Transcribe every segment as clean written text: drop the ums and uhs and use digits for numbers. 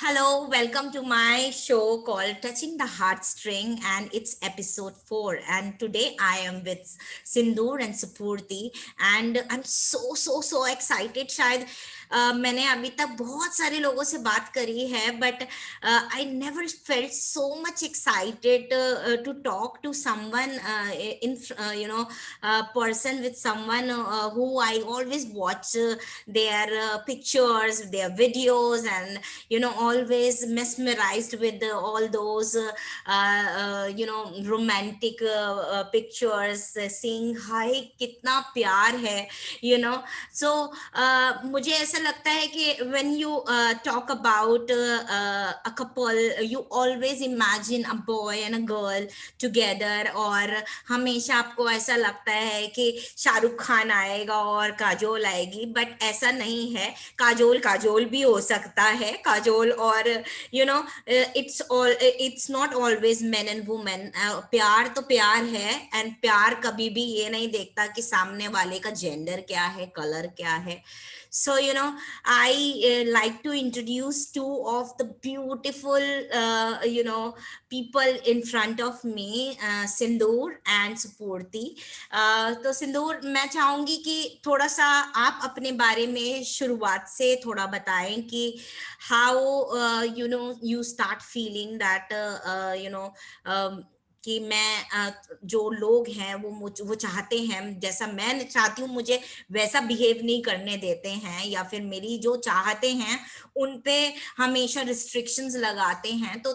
Hello, welcome to my show called Touching the Heartstring, and it's episode 4. And today I am with Sindoor and Supurti, and I'm so excited. शायद मैंने अभी तक बहुत सारे लोगों से बात करी है, but I never felt so much excited to talk to someone person with someone who I always watch their pictures, their videos, and always mesmerized with all those romantic pictures, seeing हाय कितना प्यार है so मुझे ऐसा लगता है कि when you talk about a couple, you always imagine a boy and a girl together, और हमेशा आपको ऐसा लगता है कि शाहरुख खान आएगा और काजोल आएगी, बट ऐसा नहीं है. काजोल काजोल भी हो सकता है, काजोल और it's not always main and women. प्यार तो प्यार है, एंड प्यार कभी भी ये नहीं देखता कि सामने वाले का जेंडर क्या है, कलर क्या है. So, I like to introduce two of the beautiful, people in front of me, Sindoor and Supurti. तो सिंदूर, मैं चाहूंगी कि थोड़ा सा आप अपने बारे में शुरुआत से थोड़ा बताएं कि how you start feeling that कि मैं जो लोग हैं वो चाहते हैं जैसा मैं चाहती हूँ, मुझे वैसा बिहेव नहीं करने देते हैं, या फिर मेरी जो चाहते हैं उन पे हमेशा रिस्ट्रिक्शंस लगाते हैं. तो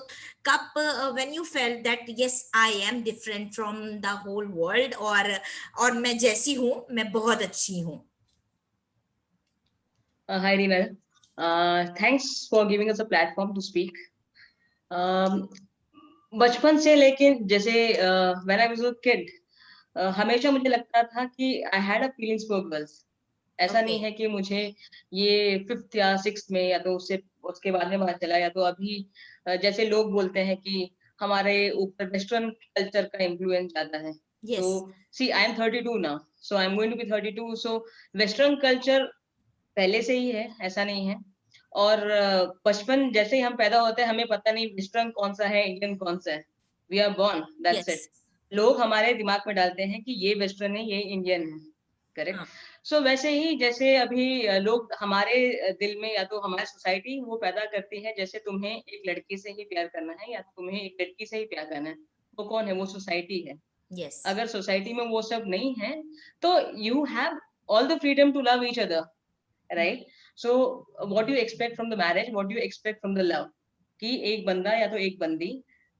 कब when you felt that yes I am different from the whole world, और मैं जैसी हूँ मैं बहुत अच्छी हूँ. Hi, Rivel. Thanks for giving us a platform to speak. बचपन से लेके जैसे when I was a kid हमेशा मुझे लगता था कि आई had a feelings for girls. ऐसा ओके. नहीं है कि मुझे ये फिफ्थ या सिक्स में या तो उससे उसके बाद में पता चला, या तो अभी जैसे लोग बोलते हैं कि हमारे ऊपर वेस्टर्न कल्चर का इन्फ्लुएंस ज्यादा है. तो yes. See I am 32 now, so I am going to be 32. So western culture पहले से ही है, ऐसा नहीं है. और बचपन जैसे ही हम पैदा होते हैं हमें पता नहीं वेस्टर्न कौन सा है, इंडियन कौन सा है. We are born, that's yes. It. लोग हमारे दिमाग में डालते हैं कि ये वेस्टर्न है, ये इंडियन है. करेक्ट. हाँ. सो वैसे ही जैसे अभी लोग हमारे दिल में या तो हमारी सोसाइटी वो पैदा करती है, जैसे तुम्हें एक लड़की से ही प्यार करना है या तुम्हें एक लड़की से ही प्यार करना है. वो कौन है? वो सोसाइटी है. यस. अगर सोसाइटी में वो सब नहीं है तो you have all the freedom to love each other, right. So what you expect from the marriage, what you expect from the love, कि एक बंदा या तो एक बंदी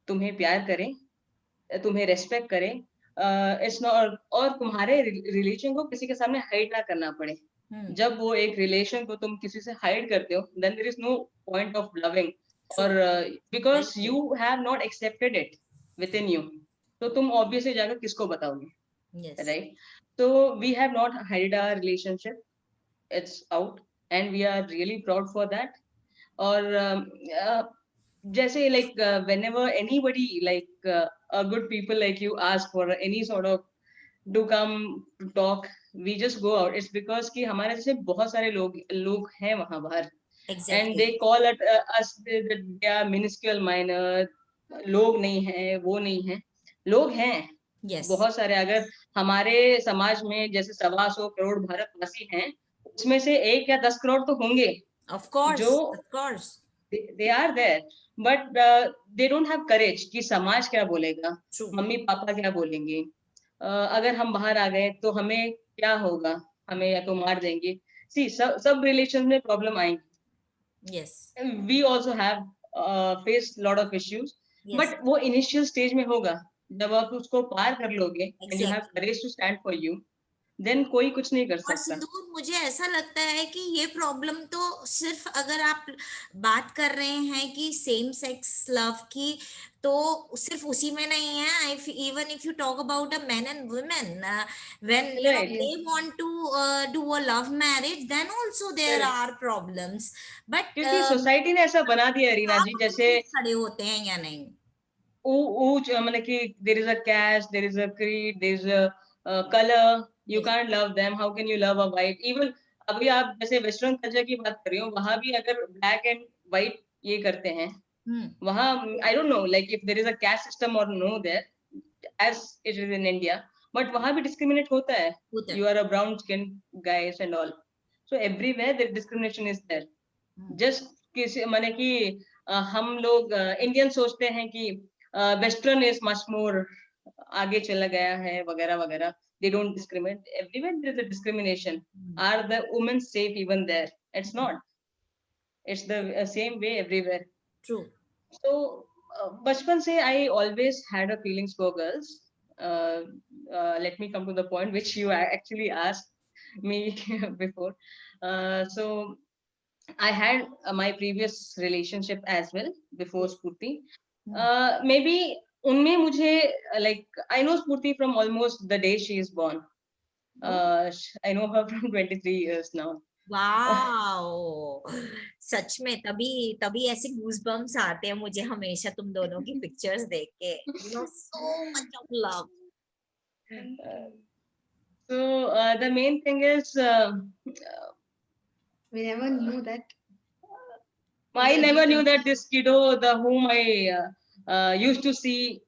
तुम्हें प्यार करे, तुम्हें रेस्पेक्ट करे. इट्स नॉट, और तुम्हारे रिलेशन को किसी के सामने हाइड ना करना पड़े. जब वो एक रिलेशन को तुम किसी से हाइड करते हो then there is no point of loving. True. और because you have not accepted it within you, तो तुम ऑब्वियसली जाकर किसको बताओगे, yes. Right. So we have not hid our relationship, it's out, and we are really proud for that. Or uh, जैसे like whenever anybody like a good people like you ask for any sort of to come to talk, we just go out. It's because कि हमारे जैसे बहुत सारे लोग हैं वहां बाहर, and exactly. they call at us that they are minuscule minor. लोग नहीं है, वो नहीं है, लोग हैं यस. बहुत सारे. अगर हमारे समाज में जैसे 125 करोड़ भारतवासी हैं, उसमें से 1 या 10 करोड़ तो होंगे ऑफ कोर्स. जो of course. They are there, but they don't have courage कि समाज क्या बोलेगा, ट्रू. मम्मी पापा क्या बोलेंगे. अगर हम बाहर आ गए तो हमें क्या होगा, हमें या तो मार देंगे. सी सब रिलेशन में प्रॉब्लम आएंगी. Yes. We also have face lot of issues, yes. But वो इनिशियल स्टेज में होगा. जब आप उसको पार कर लोगे and you have exactly. Courage to stand for you, then कोई कुछ नहीं कर और सकता. सिंदूर, मुझे ऐसा लगता है कि ये प्रॉब्लम तो सिर्फ अगर आप बात कर रहे हैं कि सेम सेक्स लव की, तो सिर्फ उसी में नहीं है. If even if you talk about a man and women, when right. They want to do a love marriage, then also there correct. Are problems. But क्योंकि सोसाइटी ने ऐसा बना दिया है रीना आप जी, उसके जैसे लिए खड़े होते हैं या नहीं? मतलब कि there is a caste, there is a creed, there is a color. You yes. can't love them. How can you love a white? Even अभी आप जैसे वेस्टर्न कल्चर की बात कर रही हो, वहां भी अगर ब्लैक एंड व्हाइट ये करते हैं, वहां I don't know like if there is a caste system और no there as it is in India, but वहां भी डिस्क्रिमिनेट होता है. होता है. You are a brown skin guys and all, so everywhere the discrimination is there. Just किसी माने कि हम लोग इंडियन सोचते हैं कि वेस्टर्न इज मच मोर आगे चला गया है वगैरह वगैरह. They don't discriminate. Everywhere there is a discrimination. Are the women safe even there? It's not. It's the same way everywhere. True. So bachpan se I always had a feelings for girls. uh, Let me come to the point which you actually asked me before. So I had my previous relationship as well before Spurti. Maybe unme mujhe like I know Spurti from almost the day she is born. I know her from 23 years now. Wow, सच में तभी तभी ऐसे goosebumps आते हैं मुझे हमेशा तुम दोनों की पिक्चर्स देख के. You know, so much of love. So the main thing is we never knew that. I never knew that this kiddo, the whom I used to see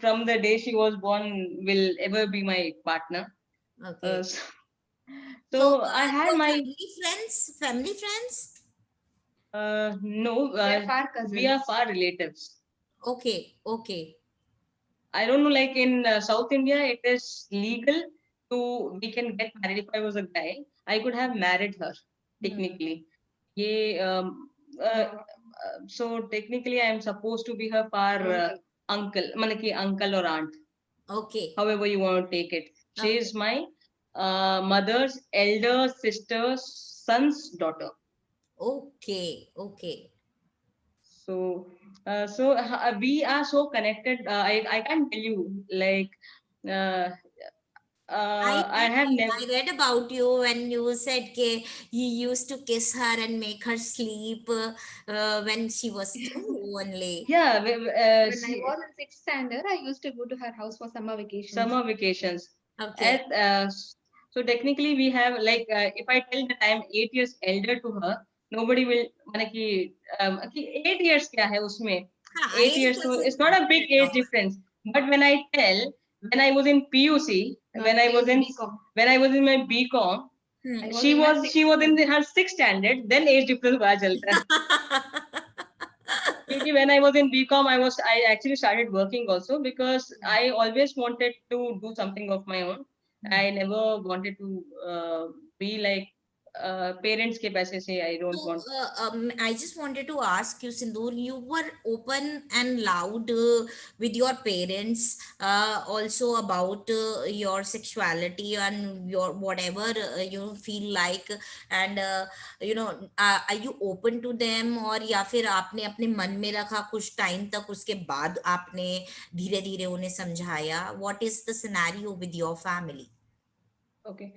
from the day she was born, will ever be my partner. Okay. So I had your my family friends. No, We are far cousins. we are far relatives. Okay, okay. I don't know, like in South India, it is legal to we can get married. If I was a guy, I could have married her technically. Ye, so technically, I am supposed to be her far uncle, manaki uncle or aunt. Okay. However you want to take it. She is my mother's elder sister's son's daughter. Okay, okay. So, we are so connected. I can't tell you like. I read about you when you said that you used to kiss her and make her sleep when she was two only. Yeah, when I was in 6th standard, I used to go to her house for summer vacations. Summer vacations. Okay. So technically, we have like if I tell that I am 8 years elder to her, nobody will. माने कि 8 years क्या है उसमें? 8 years, so it's not a big age difference. But when I tell, when I was in PUC, when I was in my BCom, she was in her 6th standard. Then age difference पता चलता है. Because when I was in BCom, I actually started working also because I always wanted to do something of my own. I never wanted to be like parents के पैसे से. I don't want. I just wanted to ask you, Sindoor, you were open and loud with your parents also about your sexuality and your whatever you feel like, and are you open to them, or या फिर आपने अपने मन में रखा कुछ time तक, उसके बाद आपने धीरे धीरे उन्हें समझाया? What is the scenario with your family? Okay.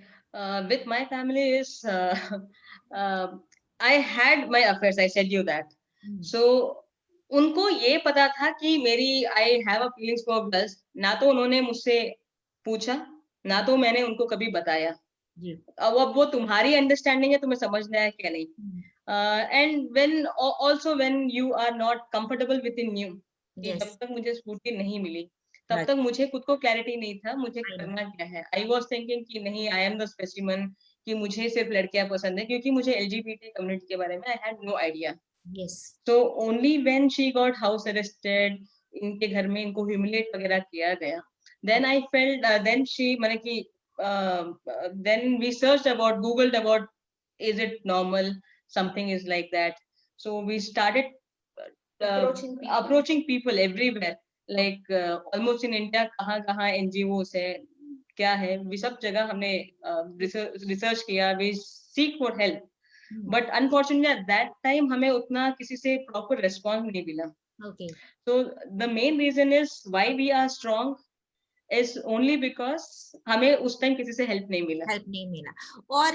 With my family is I had my affairs. I said you that. So उनको ये पता था कि मेरी I have a feelings for girls. ना तो उन्होंने मुझसे पूछा, ना तो मैंने उनको कभी बताया. अब वो तुम्हारी अंडरस्टैंडिंग है, तुम्हें समझना है क्या नहीं. And when you are not comfortable within you, जब तक मुझे स्फूर्ति नहीं मिली, तब तक मुझे खुद को क्लैरिटी नहीं था मुझे करना क्या है. आई वॉज थिंकिंग कि नहीं, आई एम द स्पेसिमन, कि मुझे सिर्फ लड़कियां पसंद है, क्योंकि मुझे LGBT कम्युनिटी के बारे में I had no idea. So only when she got house arrested, इनके घर में इनको ह्यूमिलेट वगैरह किया गया, then I felt, then she माने कि then we searched about, googled about, is it normal, something is like that. So we started approaching people everywhere, like almost in India, कहाँ NGOs है, क्या है, we सब जगह हमने research किया, we seek for help. But unfortunately at that time हमें उतना किसी से proper response नहीं मिला. Okay. So the main reason is why we are strong is only because हमें उस टाइम किसी से हेल्प नहीं मिला. और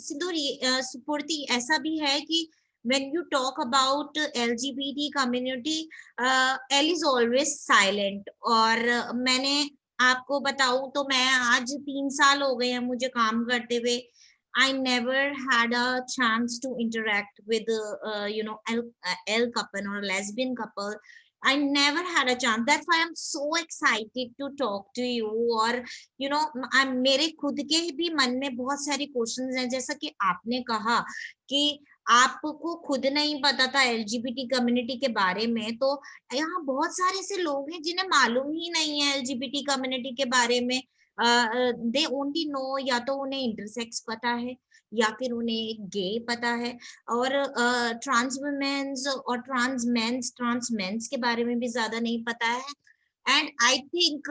सिंदूर, सुपूर्ति, ऐसा भी है कि when you talk about LGBT community, Elle is always silent. और मैंने आपको बताऊं तो मैं आज 3 साल हो गए हैं मुझे काम करते हुए. I never had a chance to interact with L couple or lesbian couple. I never had a chance. That's why I'm so excited to talk to you. और मेरे खुद के भी मन में बहुत सारे क्वेश्चंस हैं, जैसा कि आपने कहा कि आपको खुद नहीं पता था एलजीबीटी कम्युनिटी के बारे में, तो यहाँ बहुत सारे ऐसे लोग हैं जिन्हें मालूम ही नहीं है एलजीबीटी कम्युनिटी के बारे में। दे ओनली नो, या तो उन्हें इंटरसेक्स पता है या फिर उन्हें गे पता है, और ट्रांस वुमेन्स और ट्रांस मेंस के बारे में भी ज्यादा नहीं पता है। एंड आई थिंक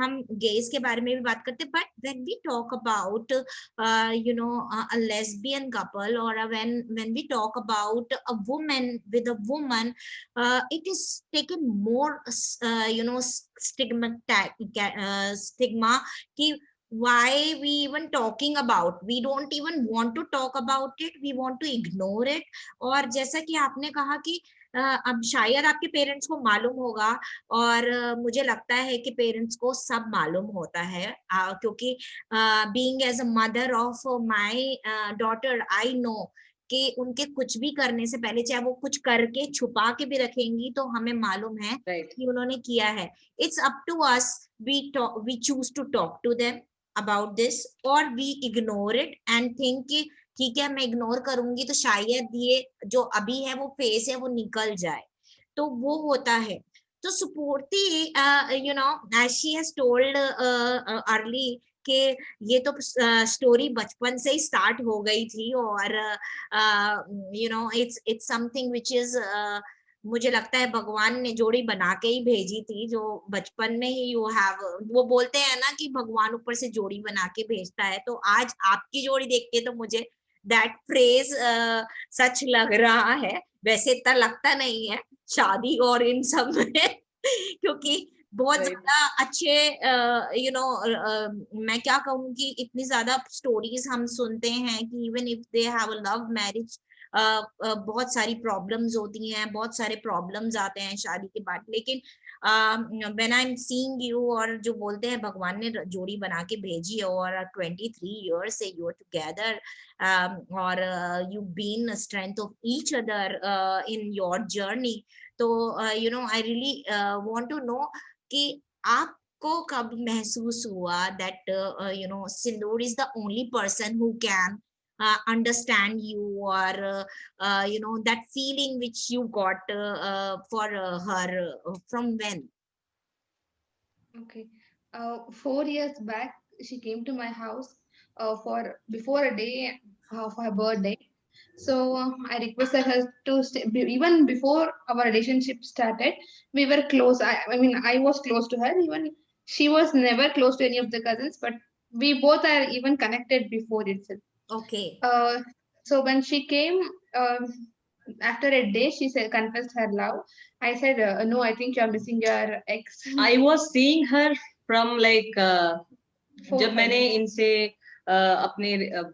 हम गेज के बारे में भी बात करते हैं, but when we talk about a lesbian couple, or when we talk about a woman with a woman, it is taken more stigma कि why we even talking about, we don't even want to talk about it, we want to ignore it। और जैसा कि आपने कहा कि अब शायद आपके पेरेंट्स को मालूम होगा, और मुझे लगता है कि पेरेंट्स को सब मालूम होता है, क्योंकि being as a mother of my daughter, I know कि उनके कुछ भी करने से पहले, चाहे वो कुछ करके छुपा के भी रखेंगी, तो हमें मालूम है कि उन्होंने किया है। It's up to us, we choose to talk to them about this, और we ignore it and think कि ठीक है, मैं इग्नोर करूंगी तो शायद ये जो अभी है वो फेस है वो निकल जाए, तो वो होता है। तो Supurti, as she has told early कि ये तो स्टोरी बचपन से ही स्टार्ट हो गई थी, और इट्स समथिंग विच इज, मुझे लगता है भगवान ने जोड़ी बना के ही भेजी थी, जो बचपन में ही यू हैव, वो बोलते हैं ना कि भगवान ऊपर से जोड़ी बना के भेजता है। तो आज आपकी जोड़ी देख के तो मुझे दैट फ्रेज सच लग रहा है। वैसे इतना लगता नहीं है शादी और इन सब में क्योंकि बहुत ज्यादा अच्छे मैं क्या कहूँ कि इतनी ज्यादा स्टोरीज हम सुनते हैं कि even if they have a love marriage, बहुत सारी प्रॉब्लम्स होती हैं, बहुत सारे प्रॉब्लम्स आते हैं शादी के बाद। लेकिन when I am seeing you, और जो बोलते हैं भगवान ने जोड़ी बना के भेजी है, और 23 years से यू आर टुगेदर, और you been strength of each other in your journey. तो I really want to know कि आपको कब महसूस हुआ that Sindoor is the only person who can understand you, or that feeling which you got for her, from when? Okay. 4 years back, she came to my house for before a day of her birthday. So I requested her to stay. Even before our relationship started, we were close. I mean, I was close to her. Even she was never close to any of the cousins, but we both are even connected before itself. Okay. So when she came, after a day, she said, confessed her love. I said, no, I think you're missing your ex. I was seeing her from like जब 4-5 मैंने days. इनसे अपने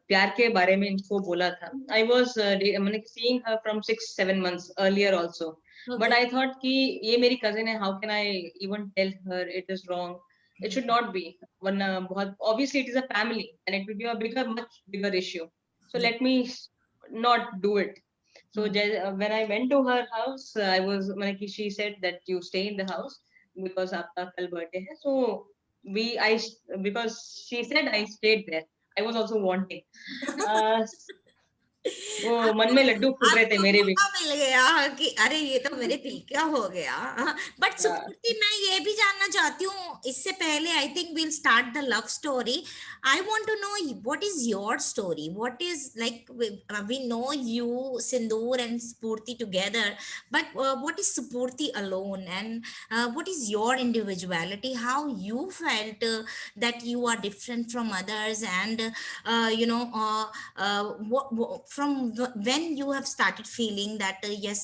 प्यार के बारे में इनको बोला था, I was मैंने seeing her from 6-7 months earlier also. Okay. But I thought कि ये मेरी cousin है, how can I even tell her it is wrong? It should not be. वरना बहुत obviously it is a family and it will be a much bigger issue. So let me not do it. So when I went to her house, I was she said that you stay in the house because आपका कल birthday है. So because she said I stayed there. I was also wanting. वो मन में लड्डू फूट रहे थे मेरे भी। मिल गया कि अरे ये तो मेरे दिल का हो गया। बट सुपूर्ति, मैं ये भी जानना चाहती हूँ, इससे पहले I think will start the love story. I want to know what is your story, what is like, we know you Sindoor and Supurti together, but what is Supurti alone, and what is your individuality, how you felt that you are different from others, and from when you have started feeling that yes,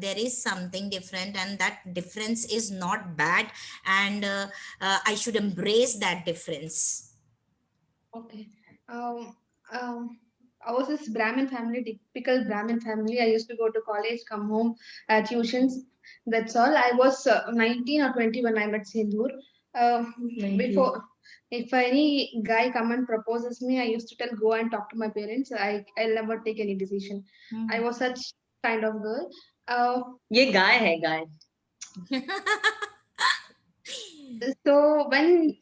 there is something different, and that difference is not bad, and I should embrace that difference. Okay. I was this Brahmin family, typical Brahmin family. I used to go to college, come home, tuitions. That's all. I was 19 or 20 when I met Sindoor. Before if any guy come and proposes me, I used to tell go and talk to my parents. I'll never take any decision. I was such kind of girl. ये गाय है गाय. So when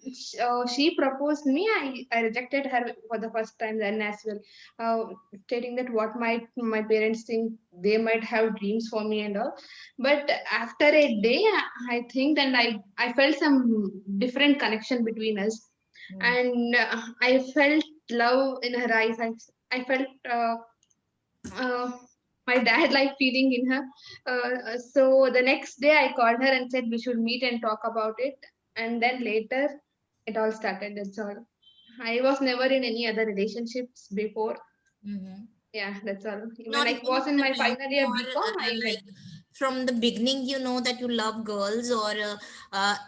she proposed me, I rejected her for the first time then as well, stating that what might my parents think, they might have dreams for me and all. But after a day, I think, and I felt some different connection between us, and I felt love in her eyes. I felt uh, my dad like feeling in her. So the next day I called her and said we should meet and talk about it. And then later it all started. That's all. I was never in any other relationships before. Yeah, that's all. Not When I even was in my friends, final year or BCom, I went. like from the beginning, you know that you love girls, or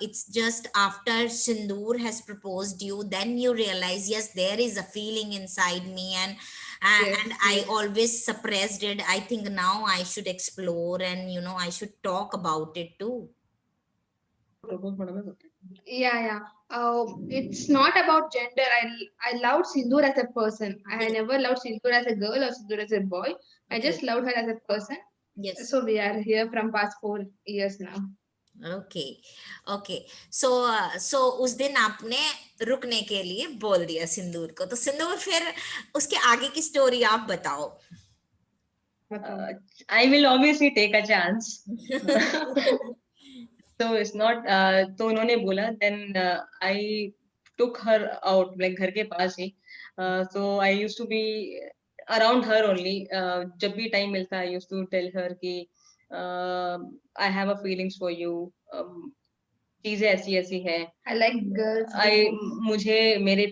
it's just after Sindoor has proposed you, then you realize, yes, there is a feeling inside me, Yes, and I yes. always suppressed it. I think now I should explore, and I should talk about it too. Yeah, yeah. It's not about gender. I loved Sindoor as a person. I Yes, never loved Sindoor as a girl or Sindoor as a boy. I okay, just loved her as a person. yes. So we are here from past 4 years now. Okay, okay. So so उस दिन आपने रुकने के लिए बोल दिया सिंदूर को, तो सिंदूर फिर उसके आगे की स्टोरी आप बताओ. I will obviously take a chance. So it's not. तो उन्होंने बोला. Then I took her out, like घर के पास ही. So I used to be around her only. जब भी time मिलता, I used to tell her कि I have a feelings for you. चीजें ऐसी ऐसी हैं. I like girls. मुझे मेरे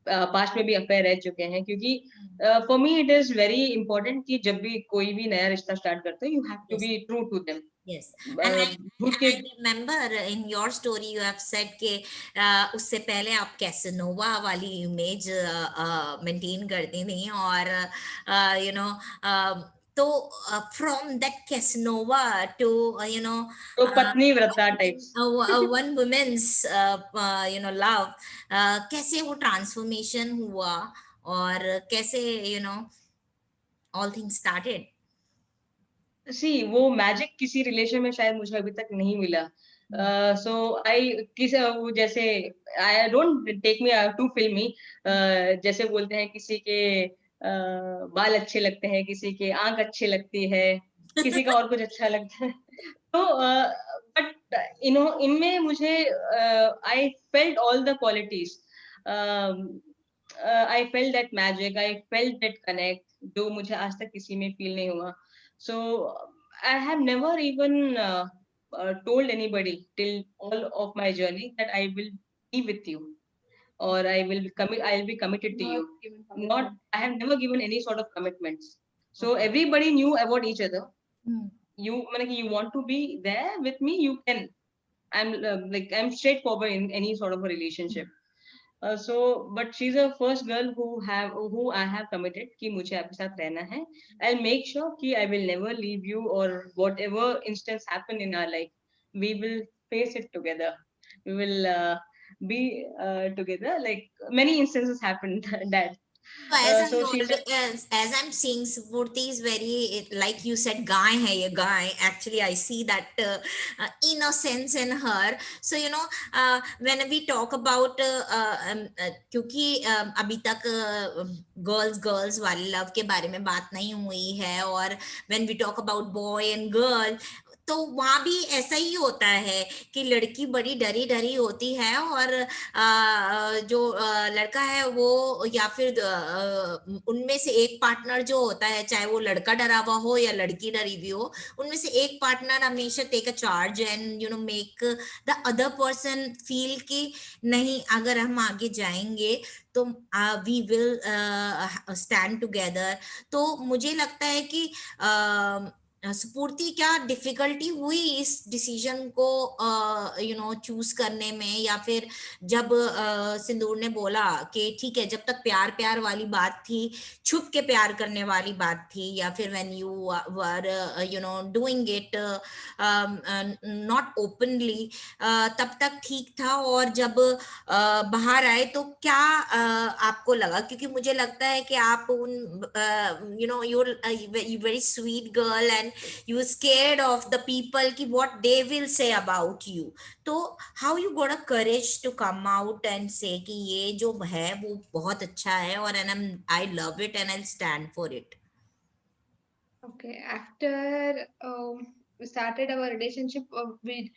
पास्ट में भी अफेयर रह चुके हैं, क्योंकि for me it is very important कि जब भी कोई भी नया रिश्ता स्टार्ट करते हो, you have to Yes, be true to them. yes. And झूठ के. I remember in your story you have said कि उससे पहले आप कैसनोवा वाली इमेज मेंटेन करती थी, और यू नो तो फ्रॉम दैट कैसनोवा टू तो पत्नी व्रता टाइप्स. one woman's love, कैसे वो ट्रांसफॉर्मेशन हुआ, और कैसे all things started. सी वो मैजिक किसी रिलेशन में शायद मुझे अभी तक नहीं मिला. सो आई किस वो जैसे I don't take me to filmy. जैसे बोलते हैं किसी के बाल अच्छे लगते हैं, किसी के आंख अच्छी लगती है, किसी का और कुछ अच्छा लगता है. तो बट इनमें मुझे I felt all the qualities. I felt that magic, I felt that connect, जो मुझे आज तक किसी में फील नहीं हुआ. So I have never even told anybody till all of my journey that I will be with you, or I'll be committed to you. Not, I have never given any sort of commitments. So everybody knew about each other. You want to be there with me, you can. I'm straightforward in any sort of a relationship. So but she's the first girl who I have committed कि मुझे आपके साथ रहना है. I'll make sure कि I will never leave you, or whatever instance happen in our life, we will face it together. We will be together. Like many instances happened that. So as So she said, as I'm seeing, Spurti is very, like you said, गाय है ये गाय. Actually, I see that innocence in her. So when we talk about क्योंकि अभी तक girls वाली love के बारे में बात नहीं हुई है, और when we talk about boy and girl, तो वहां भी ऐसा ही होता है कि लड़की बड़ी डरी डरी होती है, और जो लड़का है वो, या फिर उनमें से एक पार्टनर जो होता है, चाहे वो लड़का डरा हुआ हो या लड़की डरी हुई हो, उनमें से एक पार्टनर हमेशा take a charge and make the other person feel कि नहीं, अगर हम आगे जाएंगे तो वी विल स्टैंड टुगेदर. तो मुझे लगता है कि स्फूर्ति, क्या डिफिकल्टी हुई इस डिसीजन को चूज करने में, या फिर जब सिंदूर ने बोला कि ठीक है, जब तक प्यार प्यार वाली बात थी, छुप के प्यार करने वाली बात थी, या फिर when you were doing it not openly, तब तक ठीक था, और जब बाहर आए तो क्या आपको लगा? क्योंकि मुझे लगता है कि आप उन you're very sweet girl, and you scared of the people ki what they will say about you. तो how you got a courage to come out and say कि ये जो है वो बहुत अच्छा है, और I love it and I'll stand for it. Okay, after we started our relationship, we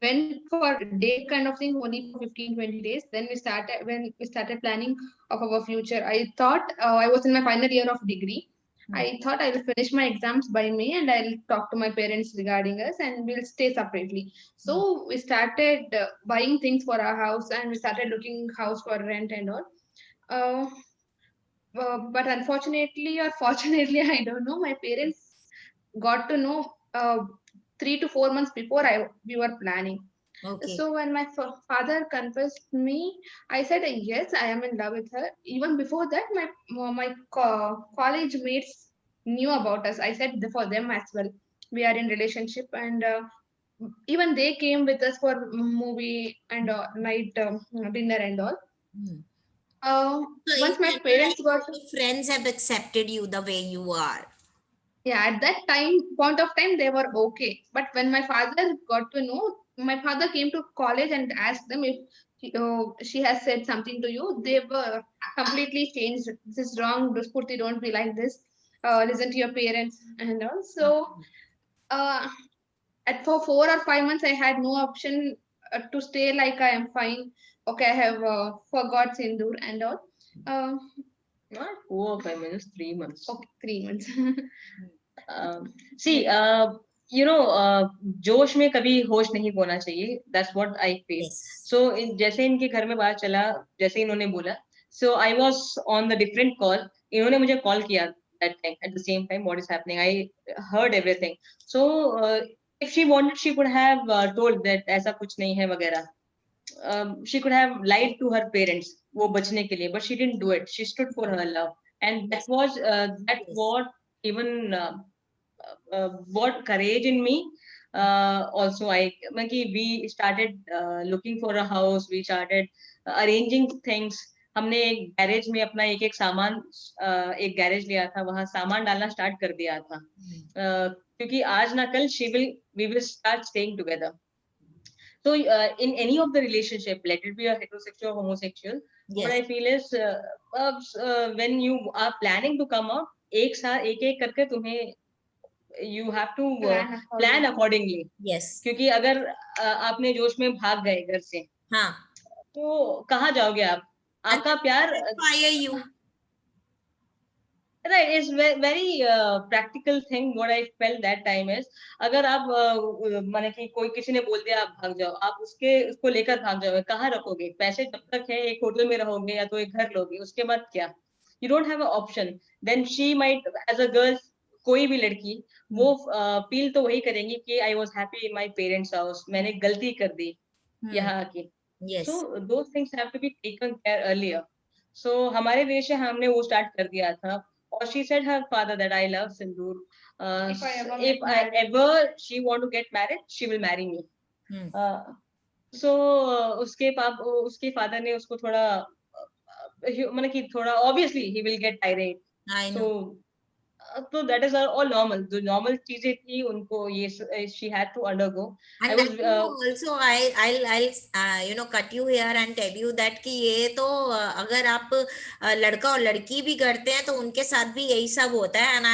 went for date kind of thing only for 15-20 days. Then we started planning of our future. I thought I was in my final year of degree. I thought I will finish my exams by May and I'll talk to my parents regarding us and we'll stay separately. So we started buying things for our house and we started looking house for rent and all. Uh, but unfortunately or fortunately, I don't know, my parents got to know 3 to 4 months before we were planning. Okay. So when my father confessed me, I said yes, I am in love with her. Even before that, my college mates knew about us. I said for them as well, we are in relationship, and even they came with us for movie and night dinner and all. Hmm. So in Once my general, parents like, got, your friends have accepted you the way you are. yeah, at that point of time they were okay, but when my father got to know, my father came to college and asked them if she has said something to you. They were completely changed. This is wrong, Spurti, don't be like this, listen to your parents and all. So uh, at for 4 or 5 months I had no option to stay like I am fine, okay, I have forgot Sindur and all. uh, Not 4 or 5 minutes, 3 months. okay, 3 months. See, जोश में कभी होश नहीं खोना चाहिए. That's what I feel. Yes. So जैसे इनके घर में बात चला, जैसे इन्होंने बोला, so I was on the different call. इन्होंने मुझे कॉल किया that time. At the same time, what is happening? I heard everything. So if she wanted, she could have told that ऐसा कुछ नहीं है वगैरह. She could have lied to her parents वो बचने के लिए, but she didn't do it. She stood for her love, and that was that Yes. what even what courage in me. Also, we started looking for a house. We started arranging things. हमने एक garage में अपना एक एक सामान, एक garage लिया था, वहां सामान डालना स्टार्ट कर दिया था. क्योंकि आज ना कल we will start staying together. So in any of the relationship, let it be a heterosexual or homosexual, Yes. what I feel is when you are planning to come out, एक साथ एक एक करके तुम्हें you have to plan accordingly. Yes. क्योंकि अगर आपने जोश में भाग गए घर से, हाँ. तो कहाँ जाओगे आप? आपका प्यार Inspire you. Right, it's very practical thing. What I felt that time is, अगर आप माने कि कोई किसी ने बोल दिया आप भाग जाओ, आप उसको लेकर भाग जाओगे, कहाँ रखोगे? पैसे जब तक है एक होटल में रहोगे या तो एक घर लोगे, उसके बाद क्या? You don't have an option. Then she might, as a girl, कोई भी लड़की वो फील तो वही करेंगी कि I was happy in my parents' house, मैंने गलती कर दी यहाँ आके. Yes. So those things have to be taken care earlier. So हमारे देश से हमने वो स्टार्ट कर दिया था. Or she said her father that I love Sindoor. If I ever she want to get married, she will marry me. So उसके father ने उसको थोड़ा मतलब कि थोड़ा obviously he will get irate. I know. So तो that is all normal. जो normal चीजें थी उनको ये she had to undergo. And also I'll cut you here and tell you that कि ये तो अगर आप लड़का और लड़की भी करते हैं तो उनके साथ भी यही सब होता है. And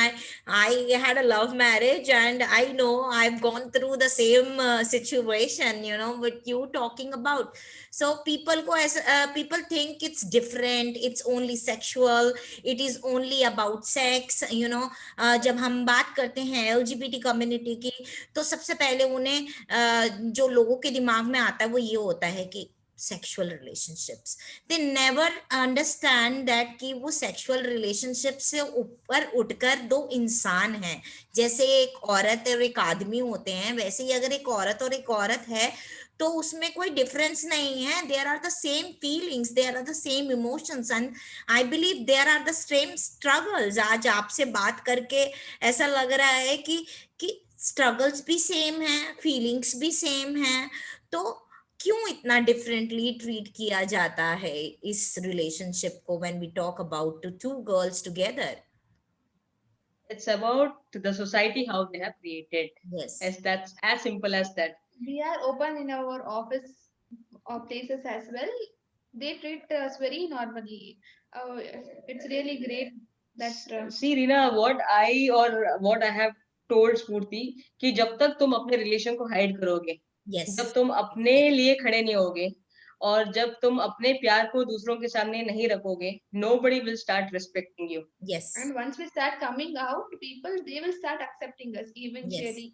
I had a love marriage and I know I've gone through the same situation, what you talking about. So people think it's different, it's only sexual, it is only about sex. जब हम बात करते हैं LGBT community की, तो सबसे पहले उन्हें जो लोगों के दिमाग में आता है वो ये होता है कि sexual relationships. They never understand that कि वो sexual relationship से ऊपर उठकर दो इंसान हैं. जैसे एक औरत और एक आदमी होते हैं, वैसे ही अगर एक औरत और एक औरत है तो उसमें कोई डिफरेंस नहीं है. There are the same feelings, there are the same emotions, and I believe there are the same struggles. आज आपसे बात करके ऐसा लग रहा है कि स्ट्रगल्स भी सेम है, फीलिंग्स भी सेम है. तो क्यों इतना डिफरेंटली ट्रीट किया जाता है इस रिलेशनशिप को when we talk about two girls together? It's about the society, how they have created. Yes. That's as simple as that. We are open in our office or places as well. They treat us very normally. It's really great that See, Reena, what I have told Spurti कि जब तक तुम अपने relation को hide करोगे, Yes. जब तुम अपने लिए खड़े नहीं होगे और जब तुम अपने प्यार को दूसरों के सामने नहीं रखोगे, nobody will start respecting you. Yes. And once we start coming out, people they will start accepting us eventually.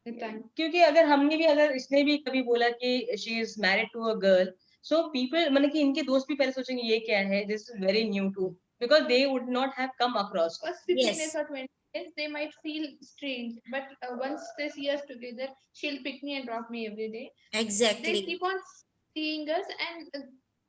With time. क्योंकि अगर इसने भी कभी बोला कि she is married to a girl, so people मतलब कि इनके दोस्त भी पहले सोचेंगे ये क्या है, this is very new too, because they would not have come across. First 15 Yes. days or 20 days, they might feel strange, but once they see us together, she'll pick me and drop me every day. Exactly. They keep on seeing us and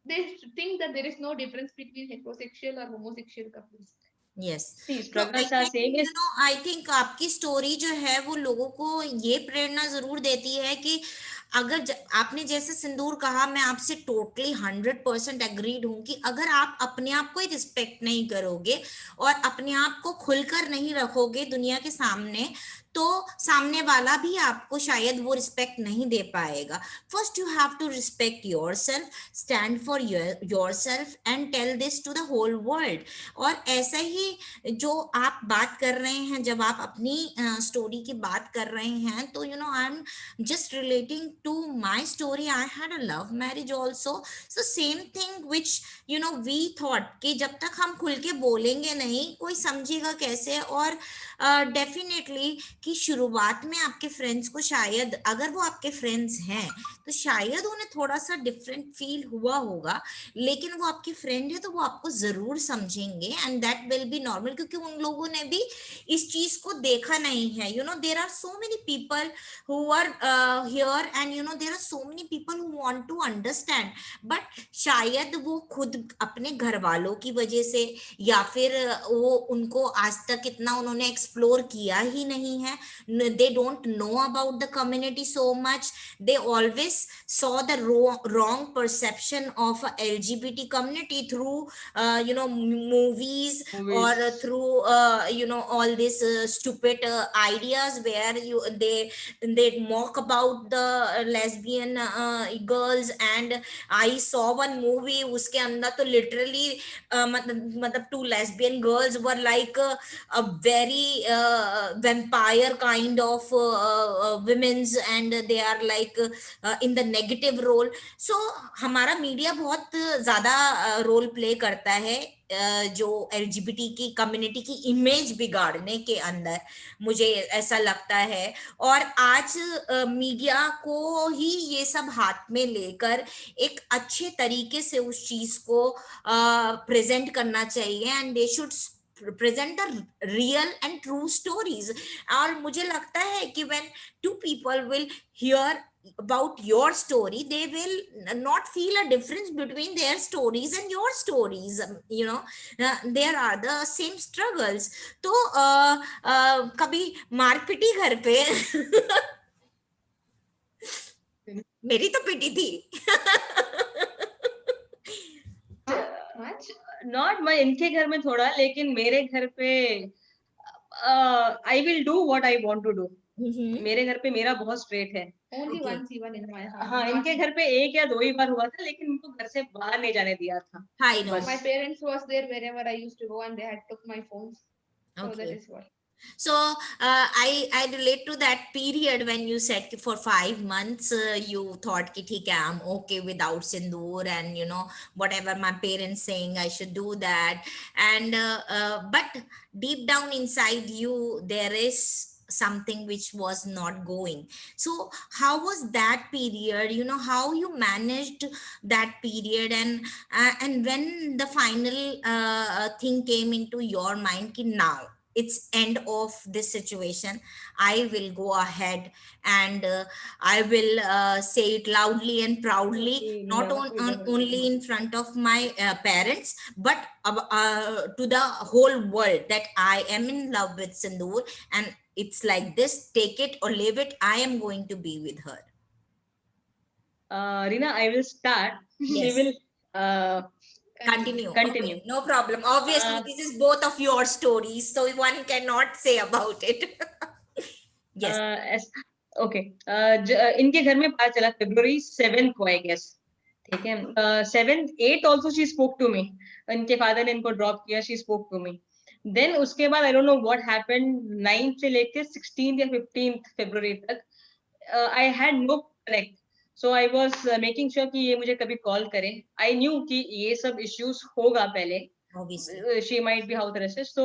they think that there is no difference between heterosexual or homosexual couples. Yes. See, struggles are same. You know, I think आपकी story जो है वो लोगों को ये प्रेरणा जरूर देती है कि अगर आपने जैसे सिंदूर कहा, मैं आपसे टोटली 100% एग्रीड हूं कि अगर आप अपने आप को ही रिस्पेक्ट नहीं करोगे और अपने आप को खुलकर नहीं रखोगे दुनिया के सामने, तो सामने वाला भी आपको शायद वो रिस्पेक्ट नहीं दे पाएगा. First you have to respect yourself, stand for yourself and tell this to the whole world. और ऐसा ही जो आप बात कर रहे हैं, जब आप अपनी स्टोरी की बात कर रहे हैं, तो you know I am just relating to my story. I had a love marriage also. So same thing which you know we thought कि जब तक हम खुल के बोलेंगे नहीं, कोई समझेगा कैसे. और डेफिनेटली कि शुरुआत में आपके फ्रेंड्स को शायद, अगर वो आपके फ्रेंड्स हैं तो शायद उन्हें थोड़ा सा डिफरेंट फील हुआ होगा, लेकिन वो आपके फ्रेंड है तो वो आपको जरूर समझेंगे and that will be normal, क्योंकि उन लोगों ने भी इस चीज को देखा नहीं है. You know there are so many people who are here and you know there are so many people who want to understand, but शायद वो खुद अपने घर वालों की वजह से या फिर वो उनको आज तक इतना उन्होंने एक्सप्लोर किया ही नहीं है. They don't know about the community so much. They always saw the wrong perception of a LGBT community through you know movies or through you know all these stupid ideas where they mock about the lesbian girls. And I saw one movie, uske andar to literally matlab two lesbian girls were like a very vampire kind of women's, and they are like in the negative role. So हमारा media बहुत ज्यादा role play करता है जो LGBT की community की image बिगाड़ने के अंदर, मुझे ऐसा लगता है. और आज मीडिया को ही ये सब हाथ में लेकर एक अच्छे तरीके से उस चीज को प्रेजेंट करना चाहिए, and they should present the real and true stories. और मुझे लगता है कि when two people will hear about your story, they will not feel a difference between their stories and your stories. You know, there are the same struggles. तो कभी मारपीटी घर पे मेरी तो पिटी थी. नॉट मैं इनके घर में थोड़ा, लेकिन मेरे घर पे I will do what I want to do. मेरे घर पे मेरा बहुत स्ट्रेट है. Only once even in my house. हाँ, इनके घर पे एक या दो ही बार हुआ था, लेकिन उनको घर से बाहर नहीं जाने दिया था. I know. My parents was there wherever I used to go, and they had took my phones. So Okay. that is what. So I relate to that period when you said कि for 5 months you thought कि ठीक है I'm okay without sindoor, and you know whatever my parents saying I should do that. And but deep down inside you there is something which was not going. So how was that period, how you managed that period, and when the final thing came into your mind ki now it's end of this situation, I will go ahead and I will say it loudly and proudly, not only in front of my parents, but to the whole world, that I am in love with Sindoor, and it's like this, take it or leave it, I am going to be with her. Rina, I will start. She Yes. will Continue. continue. Okay, no problem. Obviously, this is both of your stories, so one cannot say about it. Yes. Okay इनके घर में पता चला February 7th को, I guess, ठीक है. 7th 8th also she spoke to me. इनके father ने इनको ड्रॉप किया, she spoke to me. Then उसके बाद I don't know what happened, 9th से लेके 16th या 15th February तक I had no connect. So I was making sure कि ये मुझे कभी कॉल करे. आई न्यू कि ये सब इश्यूज होगा पहले, she might be house arrested. So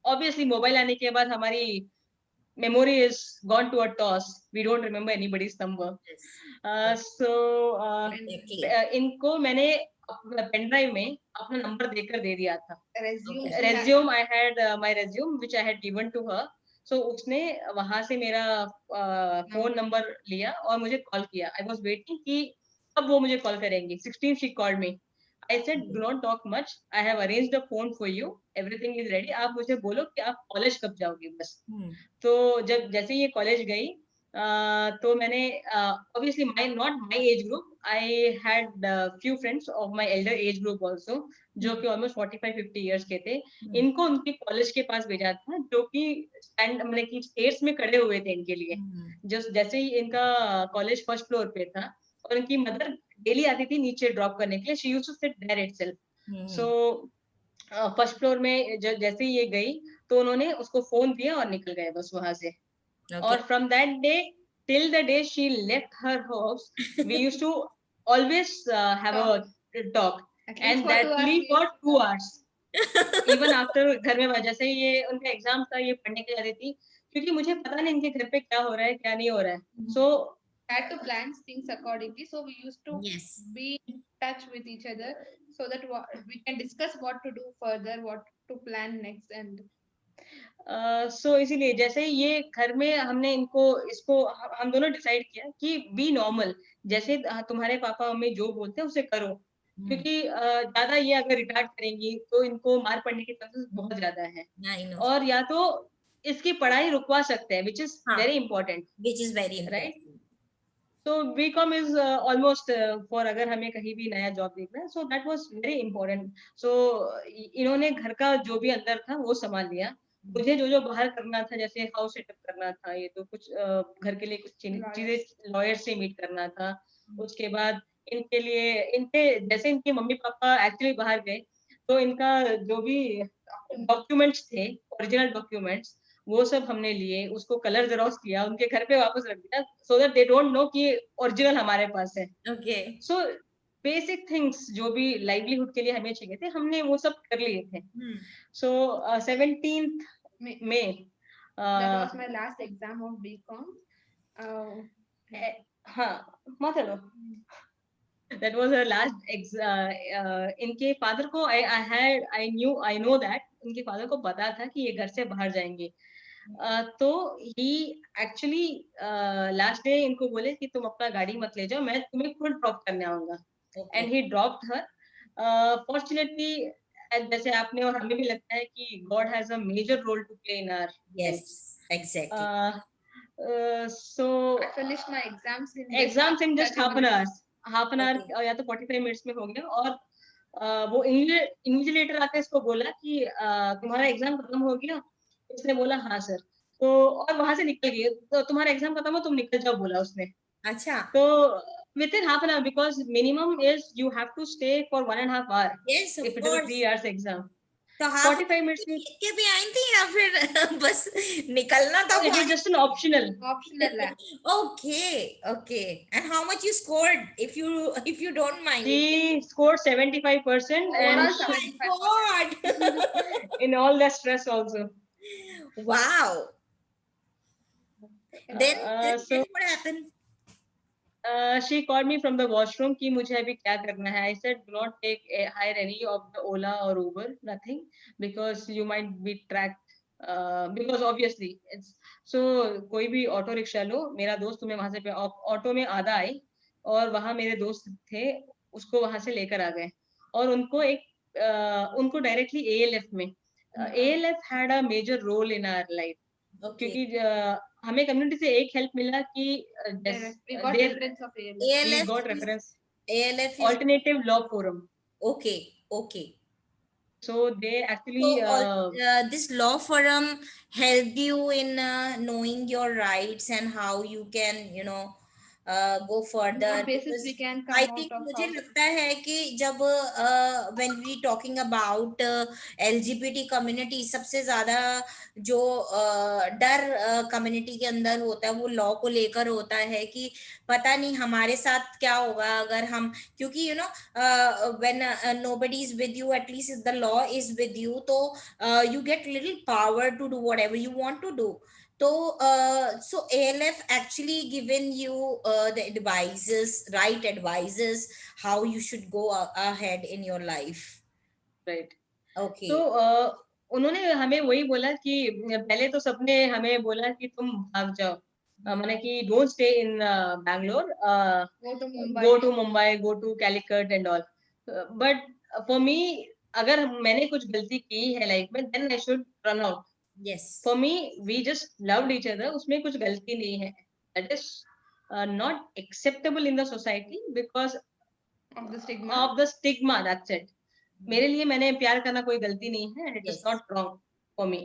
obviously mobile आने के बाद हमारी memory is gone to a toss. We don't remember anybody's number. इनको मैंने पेन ड्राइव में अपना नंबर देकर दे दिया था. Resume I had my resume which I had given to her. So उसने वहां से मेरा फोन नंबर लिया और मुझे कॉल किया. आई वाज वेटिंग कि अब वो मुझे कॉल करेंगी. 16 she called me. I said, do not talk much. I have arranged a phone for you. Everything is ready. आप मुझे बोलो कि आप कॉलेज कब जाओगे बस. तो जब जैसे ये कॉलेज गई तो मैंने obviously not my age group. I had few friends of my elder age group also, जो कि almost 45-50 years के थे. इनको उनके कॉलेज के पास भेजा था, जो कि मतलब कि स्टेयर्स में खड़े हुए थे इनके लिए. जैसे ही इनका कॉलेज फर्स्ट फ्लोर पे था और इनकी मदर डेली आती थी नीचे ड्रॉप करने के लिए. She used to sit there itself. So first floor में जैसे ही ये गई तो उन्होंने उसको फोन दिया और निकल गए बस वहां से. और from that day till the day she left her house, we used to always have a talk, and daily for 2 hours. Even after घर में जैसे ये उनका एग्जाम था, ये पढ़ने के जाती थी, क्योंकि मुझे पता नहीं इनके घर पे क्या हो रहा है क्या नहीं हो रहा है. सो had to plan things accordingly. So we used to be in touch with each other so that we can discuss what to do further, what to plan next. And so इसीलिए जैसे ये घर में हमने इसको हम दोनों डिसाइड किया कि बी नॉर्मल, जैसे तुम्हारे पापा मम्मी जो बोलते हैं उसे करो. क्योंकि ज्यादा ये अगर रिटार्ड करेंगी तो इनको मार पड़ने के चांसेस बहुत ज्यादा है. और या तो इसकी पढ़ाई रुकवा सकते हैं, which is very important, right. So BCom is almost for अगर हमें कहीं भी नया जॉब देखना है, so that was very important. So इन्होंने घर का जो भी अंदर था वो संभाल लिया. मुझे जो बाहर करना था, जैसे हाउस सेटअप करना था, ये तो कुछ घर के लिए कुछ चीजें लॉयर से मीट करना था. उसके बाद इनके जैसे इनके मम्मी पापा एक्चुअली बाहर गए तो इनका जो भी डॉक्यूमेंट्स थे, ओरिजिनल डॉक्यूमेंट्स, वो सब हमने लिए, उसको कलर जेरोक्स किया, उनके घर पे वापस रख दिया, so that they don't know कि ओरिजिनल हमारे पास है. ओके. सो बेसिक थिंग्स जो भी लाइवलीहुड के लिए हमें चाहिए थे, हमने वो सब कर लिए थे. सो 17th May that was my last exam of BCom. हाँ, मातालो. That was her last इनके फादर को I know that इनके फादर को पता था कि ये घर से बाहर जाएंगे. तो ही एक्चुअली लास्ट डे इनको बोले कि तुम अपना गाड़ी मत ले जाओ, मैं तुम्हें खुद ड्रॉप करने आऊंगा. And he dropped her. Fortunately जैसे आपने और हमें भी लगता है कि god has a major role to play in our. Yes, exactly. So I finished my exams in just half an hour या तो 45 minutes में हो गया. और वो इन्विजिलेटर आके इसको बोला कि तुम्हारा एग्जाम खत्म हो गया. उसने बोला हाँ सर. तो और वहां से निकल गए. तो तुम्हारा एग्जाम खत्म हो, तुम निकल जाओ, बोला उसने. अच्छा. तो within half an hour, because minimum is you have to stay for 1.5 hours. Yes, of course. If it is a 3 hours exam. तो 45 minutes के भी आई थी या फिर बस निकलना था? It was just an optional. Okay. And how much you scored, if you don't mind? She scored 75%. And oh my God! In all the stress also. Wow. So then what happened? she called me from the washroom कि मुझे अभी क्या करना है. I said do not hire any of the Ola or Uber, nothing, because you might be tracked. Because obviously it's so कोई भी auto rickshaw लो. मेरा दोस्त तुम्हें वहां से ऑटो में आधा आई और वहां मेरे दोस्त थे, उसको वहां से लेकर आ गए और उनको डायरेक्टली ALF में ALF had a major role in our life. Okay. क्योंकि हमें कम्युनिटी से एक हेल्प मिला कि We got there reference of ALS. we ALF got is reference ALF is alternative law forum. okay. So they So actually this law forum helped you in knowing your rights and how you can, go On what further. basis we Because can I come out think of मुझे house? लगता है कि जब when we talking about LGBT community, सबसे ज्यादा जो डर community के अंदर होता है वो लॉ को लेकर होता है कि पता नहीं हमारे साथ क्या होगा अगर हम, क्योंकि when nobody is with you, at least if the law is with you, so you get little power to do whatever you want to do. So ALF actually given you the advices, right advices, how you should go ahead in your life. right. Okay. तो उन्होंने हमें वही बोला कि पहले तो सबने हमें बोला कि तुम भाग जाओ. माने कि don't stay in Bangalore, Go to Mumbai. go to Mumbai, go to Calicut and all. But for me, अगर मैंने कुछ गलती की है लाइफ में, then I should run out. Yes. For me, we just loved each other. उसमें कुछ गलती नहीं है. That is not acceptable in the society because Of the stigma. of the stigma. That's it. मेरे लिए मैंने प्यार करना कोई गलती नहीं है. And it is Yes. not wrong for me.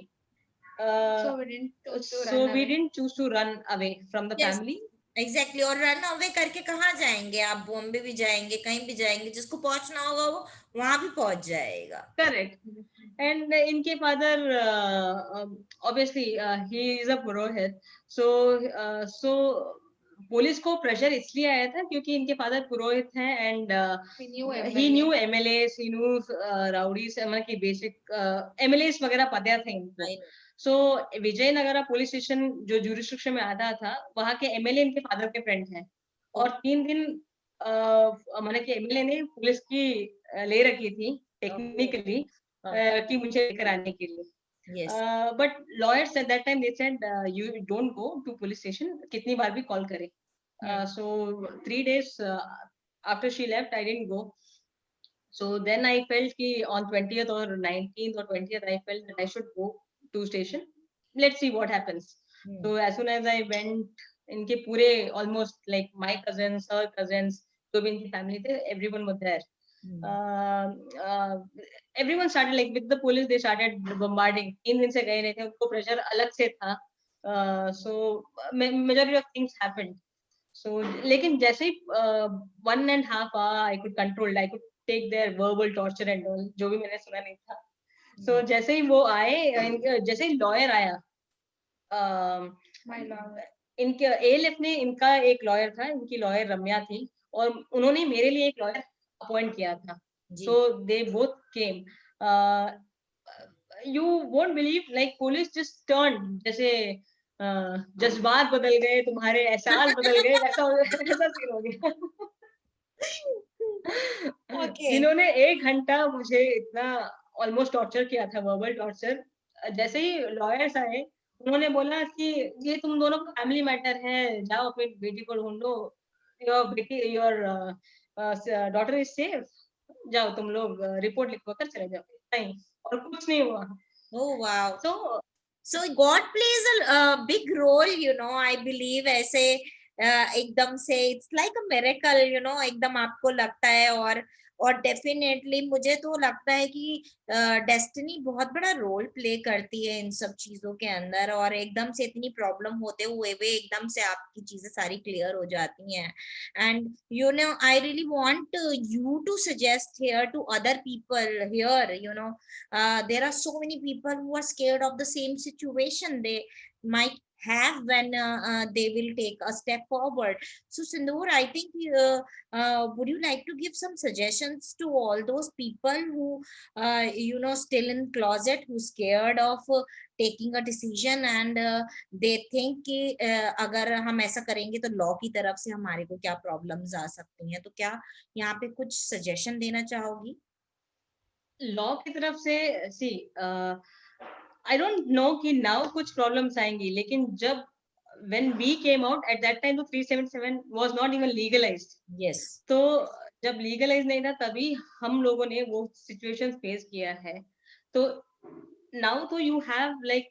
So we didn't choose to So run we away. didn't choose to run away from the Yes. family. Exactly और रन अवे करके कहाँ जाएंगे आप? बॉम्बे भी जाएंगे, कहीं भी जाएंगे, जिसको पहुंचना होगा वो वहां भी पहुंच जाएगा. Correct. And इनके father obviously he is a Purohit. So police को प्रेशर इसलिए आया था क्योंकि इनके फादर पुरोहित हैं and he new MLAs, he knew rowdies, मतलब कि बेसिक MLAs वगैरह पता थे इनको. सो विजयनगरा पुलिस स्टेशन जो जुरिस्डिक्शन में आता था, वहां के MLA इनके फादर के फ्रेंड हैं और 3 दिन मतलब कि MLA ने पुलिस की ले रखी थी टेक्निकली कि मुझे लेकर आने के लिए. Yes. But lawyers at that time they said you don't go to police station, कितनी बार भी कॉल करें. So 3 days after she left I didn't go. So then I felt कि on 20th or 19th or 20th I felt that I should go to station. Let's see what happens. So as soon as I went, इनके पूरे almost like my cousins, her cousins, जो भी इनकी family थे, everyone was there. Everyone started like with the police, they started bombarding. 3 दिन से गए नहीं थे, उनको प्रेशर अलग से था. So majority of things happened. So लेकिन जैसे ही 1.5 hour I could control, I could take their verbal torture and all, जो भी मैंने सुना नहीं था. So जैसे ही वो आए, जैसे ही लॉयर आया, इनके ALF ने इनका एक लॉयर था, इनकी लॉयर रम्या थी और उन्होंने मेरे लिए एक लॉयर अपॉइंट किया था. So they both came. You won't believe, like police just turned, जैसे जज्बात बदल गए, तुम्हारे एहसास बदल गए, ऐसा सीन हो गया. Okay. जिन्होंने 1 घंटा मुझे इतना ऑलमोस्ट टॉर्चर किया था, वर्बल टॉर्चर. जैसे ही लॉयर्स आए, उन्होंने बोला कि ये तुम दोनों का फैमिली मैटर है, जाओ अपनी बेटी को ढूंढो, योर डॉटर इज सेफ, जाओ तुम लोग रिपोर्ट लिखवा कर चले जाओ. नहीं, और कुछ नहीं हुआ. Oh wow. So God plays a big role, I believe. ऐसे एकदम से it's like a miracle, एकदम आपको लगता है. और डेफिनेटली मुझे तो लगता है कि डेस्टिनी बहुत बड़ा रोल प्ले करती है इन सब चीजों के अंदर. और एकदम से इतनी प्रॉब्लम होते हुए भी एकदम से आपकी चीजें सारी क्लियर हो जाती हैं. And I really want you to suggest here to other people here, there are so many people who are scared of the same situation. They might have when they will take a step forward. So Sindoor, I think would you like to give some suggestions to all those people who still in closet, who scared of taking a decision and they think कि अगर हम ऐसा करेंगे तो law की तरफ से हमारे को क्या प्रॉब्लम्स आ सकती हैं, तो क्या यहाँ पे कुछ सजेशन देना चाहोगी? लॉ की तरफ से सी आई डोंट नो कि नाउ कुछ प्रॉब्लम्स आएंगी, लेकिन जब when we came out at that time, तो 377 was not even legalized. Yes. तो जब लीगलाइज नहीं था तभी हम लोगों ने वो सिचुएशन फेस किया है. तो नाउ तो you have like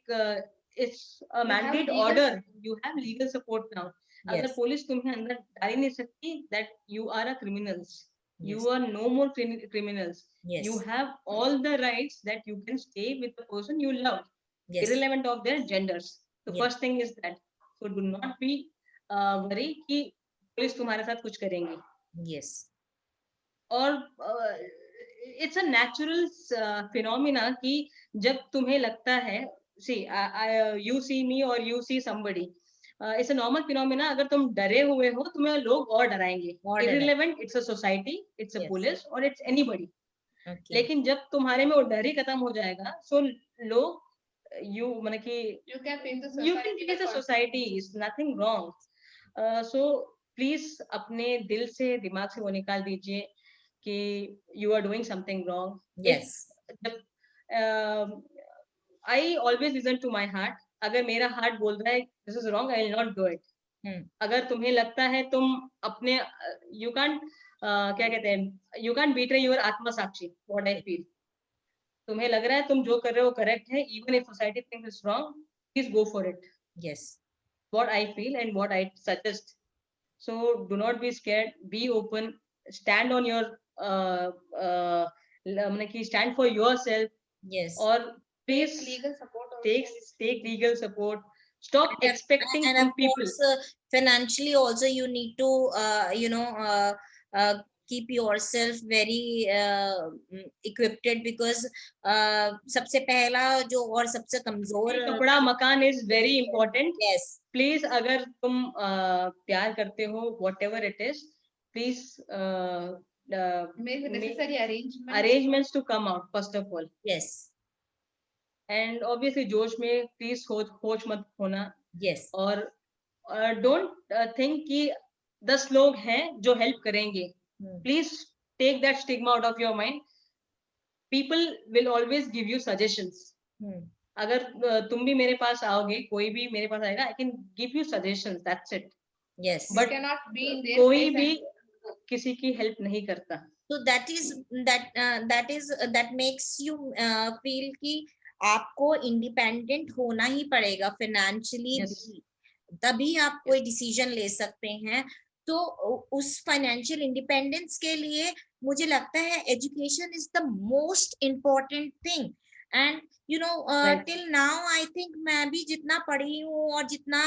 it's a mandate order, you have legal support now. अगर पुलिस तुम्हें अंदर डाल ही नहीं सकती, that you are a criminals. You are no more criminals. Yes. You have all the rights that you can stay with the person you love, Yes. irrelevant of their genders. The Yes. first thing is that. So do not be worry कि police तुम्हारे साथ कुछ करेंगी. Yes. और it's a natural phenomena कि जब तुम्हें लगता है, सी यू सी मी और you see somebody, it's a normal phenomena. अगर तुम डरे हुए हो तुम्हें लोग और डराएंगे. Irrelevant, it's a society, it's a police और इट्स एनीबडी. लेकिन जब तुम्हारे में वो डर ही खत्म हो जाएगा, सो लोग यू मतलब कि you can face the society, is nothing wrong. So please अपने दिल से, दिमाग से वो निकाल दीजिए कि you are doing something wrong. I always listen to my heart. अगर मेरा हार्ट बोल रहा है this is wrong, I will not do it. अगर तुम्हें लगता है तुम अपने यू कैन क्या कहते हैं, यू कैन बीट्रे योर आत्मा साक्षी. व्हाट आई फील, तुम्हें लग रहा है तुम जो कर रहे हो करेक्ट है, even if society thinks it's wrong, please go for it. Yes. What I feel and what I suggest. So do not be scared, be open, stand on your stand for yourself. Yes. Or please legal support also. take legal support. Stop expecting and from of people. course, financially also you need to keep yourself very equipped, because सबसे पहला जो और सबसे कमजोर कपड़ा मकान is very important. Yes. Please अगर तुम प्यार करते हो, whatever it is, please make the necessary arrangements to come out first of all. Yes. And obviously जोश में प्लीज होश मत खोना. Yes. और डोंट थिंक कि 10 लोग हैं जो हेल्प करेंगे. Please take that stigma out of your mind. People will always give you suggestions. अगर तुम भी मेरे पास आओगे, कोई भी मेरे पास आएगा, I can give you suggestions, that's it. Yes. But cannot be in their कोई भी किसी की हेल्प नहीं करता. So that makes you feel कि आपको इंडिपेंडेंट होना ही पड़ेगा फाइनेंशियली. Yes. तभी आप कोई डिसीजन ले सकते हैं. तो उस फाइनेंशियल इंडिपेंडेंस के लिए मुझे लगता है education is the most important thing. And you no till now I think मैं भी जितना पढ़ी हूँ और जितना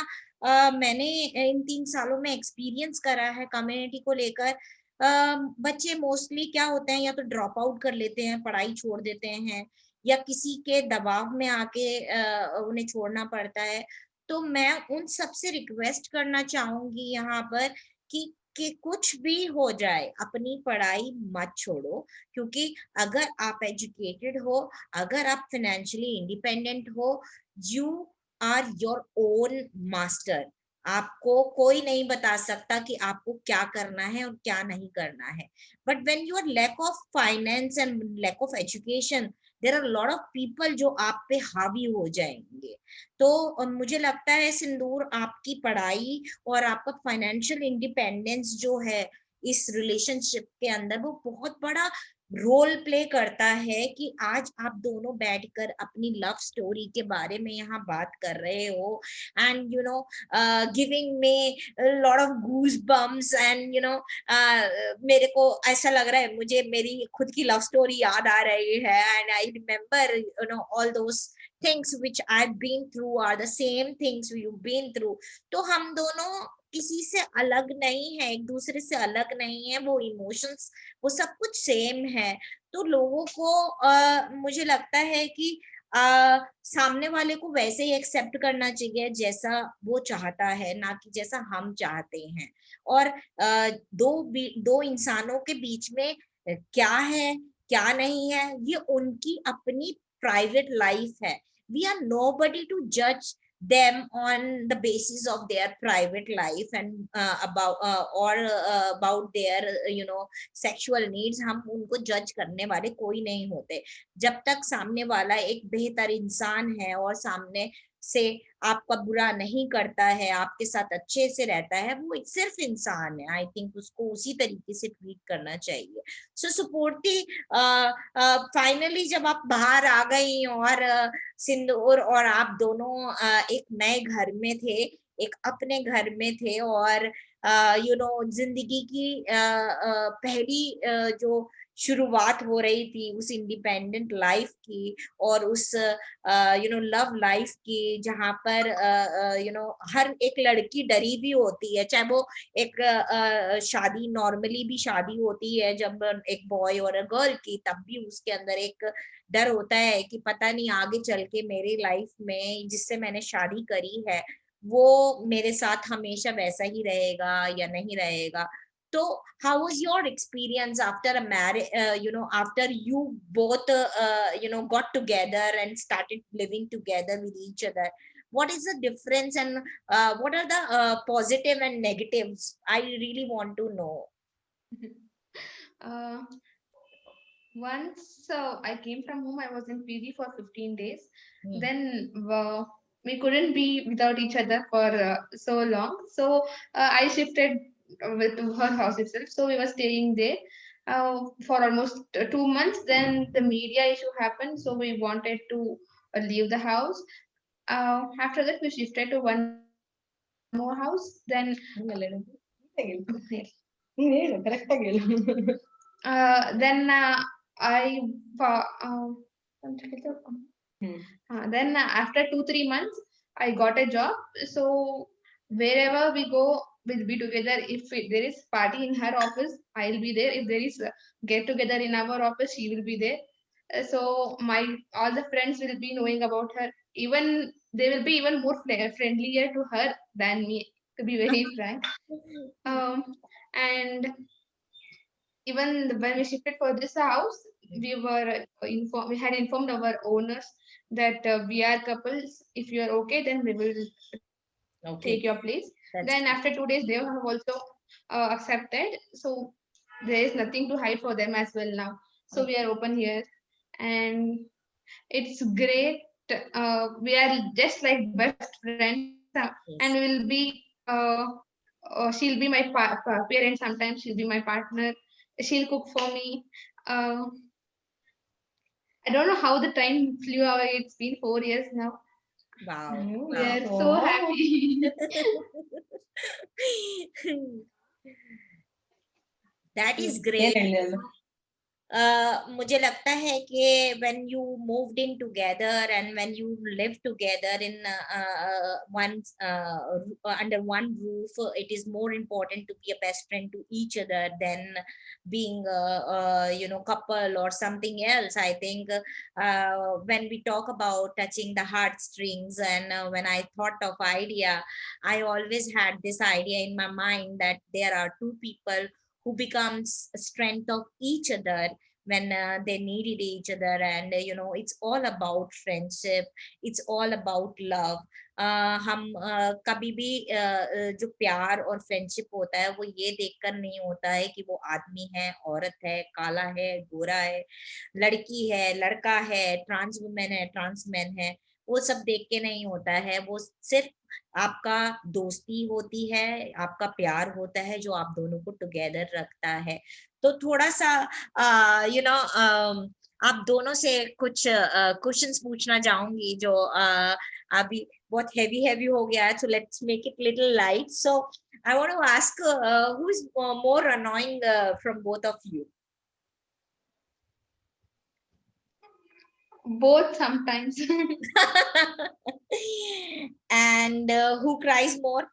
मैंने इन 3 सालों में एक्सपीरियंस करा है कम्युनिटी को लेकर, बच्चे मोस्टली क्या होते हैं, या तो ड्रॉप आउट कर लेते हैं, पढ़ाई छोड़ देते हैं, या किसी के दबाव में आके उन्हें छोड़ना पड़ता है. तो मैं उन सबसे रिक्वेस्ट करना चाहूंगी यहाँ पर कि कुछ भी हो जाए अपनी पढ़ाई मत छोड़ो, क्योंकि अगर आप एजुकेटेड हो, अगर आप फाइनेंशियली इंडिपेंडेंट हो, you are your own master. आपको कोई नहीं बता सकता कि आपको क्या करना है और क्या नहीं करना है. But when you are lack of finance and lack of education, there are lot of people जो आप पे हावी हो जाएंगे. तो मुझे लगता है सिंदूर, आपकी पढ़ाई और आपका फाइनेंशियल इंडिपेंडेंस जो है इस रिलेशनशिप के अंदर, वो बहुत बड़ा रोल प्ले करता है कि आज आप दोनों बैठकर अपनी लव स्टोरी के बारे में यहाँ बात कर रहे हो. And you know giving me lot of goose bumps. And you know मेरे को ऐसा लग रहा है, मुझे मेरी खुद की लव स्टोरी याद आ रही है. And I remember you know all those things which I've been through are the same things you've been through. तो हम दोनों किसी से अलग नहीं है, एक दूसरे से अलग नहीं है. वो इमोशंस, वो सब कुछ सेम है. तो लोगों को मुझे लगता है कि सामने वाले को वैसे ही एक्सेप्ट करना चाहिए जैसा वो चाहता है, ना कि जैसा हम चाहते हैं। और दो इंसानों के बीच में क्या है क्या नहीं है, ये उनकी अपनी प्राइवेट लाइफ है। We are nobody to judge them on the basis of their private life and about their sexual needs। हम उनको जज करने वाले कोई नहीं होते। जब तक सामने वाला एक बेहतर इंसान है और सामने से आपका बुरा नहीं करता है, आपके साथ अच्छे से रहता है, वो एक सिर्फ इंसान है। आई थिंक उसको उसी तरीके से ट्रीट करना चाहिए। सो सुपूर्ति, फाइनली जब आप बाहर आ गई और सिंदूर और आप दोनों एक नए घर में थे, एक अपने घर में थे, और जिंदगी की पहली जो शुरुआत हो रही थी उस इंडिपेंडेंट लाइफ की, और उस लव लाइफ की, जहाँ पर हर एक लड़की डरी भी होती है। चाहे वो एक शादी नॉर्मली भी शादी होती है जब एक बॉय और अ गर्ल की, तब भी उसके अंदर एक डर होता है कि पता नहीं आगे चल के मेरी लाइफ में जिससे मैंने शादी करी है वो मेरे साथ हमेशा वैसा ही रहेगा या नहीं रहेगा। तो how was your experience after a marriage, after you both got together and started living together with each other? What is the difference, and what are the positive and negatives? I really want to know. Uh, Once I came from home, I was in PG for 15 days. Then we couldn't be without each other for so long. So I shifted to her house itself. So we were staying there for almost 2 months. Then the media issue happened. So we wanted to leave the house. After that, we shifted to one more house. Then then I then after 2-3 months I got a job. So wherever we go, we'll be together. If there is party in her office, I'll be there. If there is get together in our office, she will be there. So my all the friends will be knowing about her. Even they will be even more friendlier to her than me, to be very frank. And even when we shifted for this house, we were we had informed our owners that we are couples. If you are okay, then we will take your place. Then after 2 days, they have also accepted. So there is nothing to hide for them as well now. So we are open here, and it's great. We are just like best friends, and we will be. She'll be my parent. Sometimes she'll be my partner. She'll cook for me. I don't know how the time flew away. It's been 4 years now. Wow. We are so happy. That is great. मुझे लगता है कि when you moved in together and when you live together in under one roof, it is more important to be a best friend to each other than being couple or something else. I think when we talk about touching the heartstrings, and when I thought of idea, I always had this idea in my mind that there are two people who becomes a strength of each other when they needed each other. And it's all about friendship, it's all about love. हम कभी भी जो प्यार और friendship होता है वो ये देखकर नहीं होता है कि वो आदमी है, औरत है, काला है, गोरा है, लड़की है, लड़का है, ट्रांस वुमेन है, ट्रांस मैन है। वो सब देख के नहीं होता है, वो सिर्फ आपका दोस्ती होती है, आपका प्यार होता है जो आप दोनों को टुगेदर रखता है। तो थोड़ा सा आप दोनों से कुछ क्वेश्चंस पूछना चाहूंगी जो अभी बहुत हेवी हेवी हो गया है, so let's make it little light. So I want to ask who is more annoying from both of you? Both sometimes. And who cries more?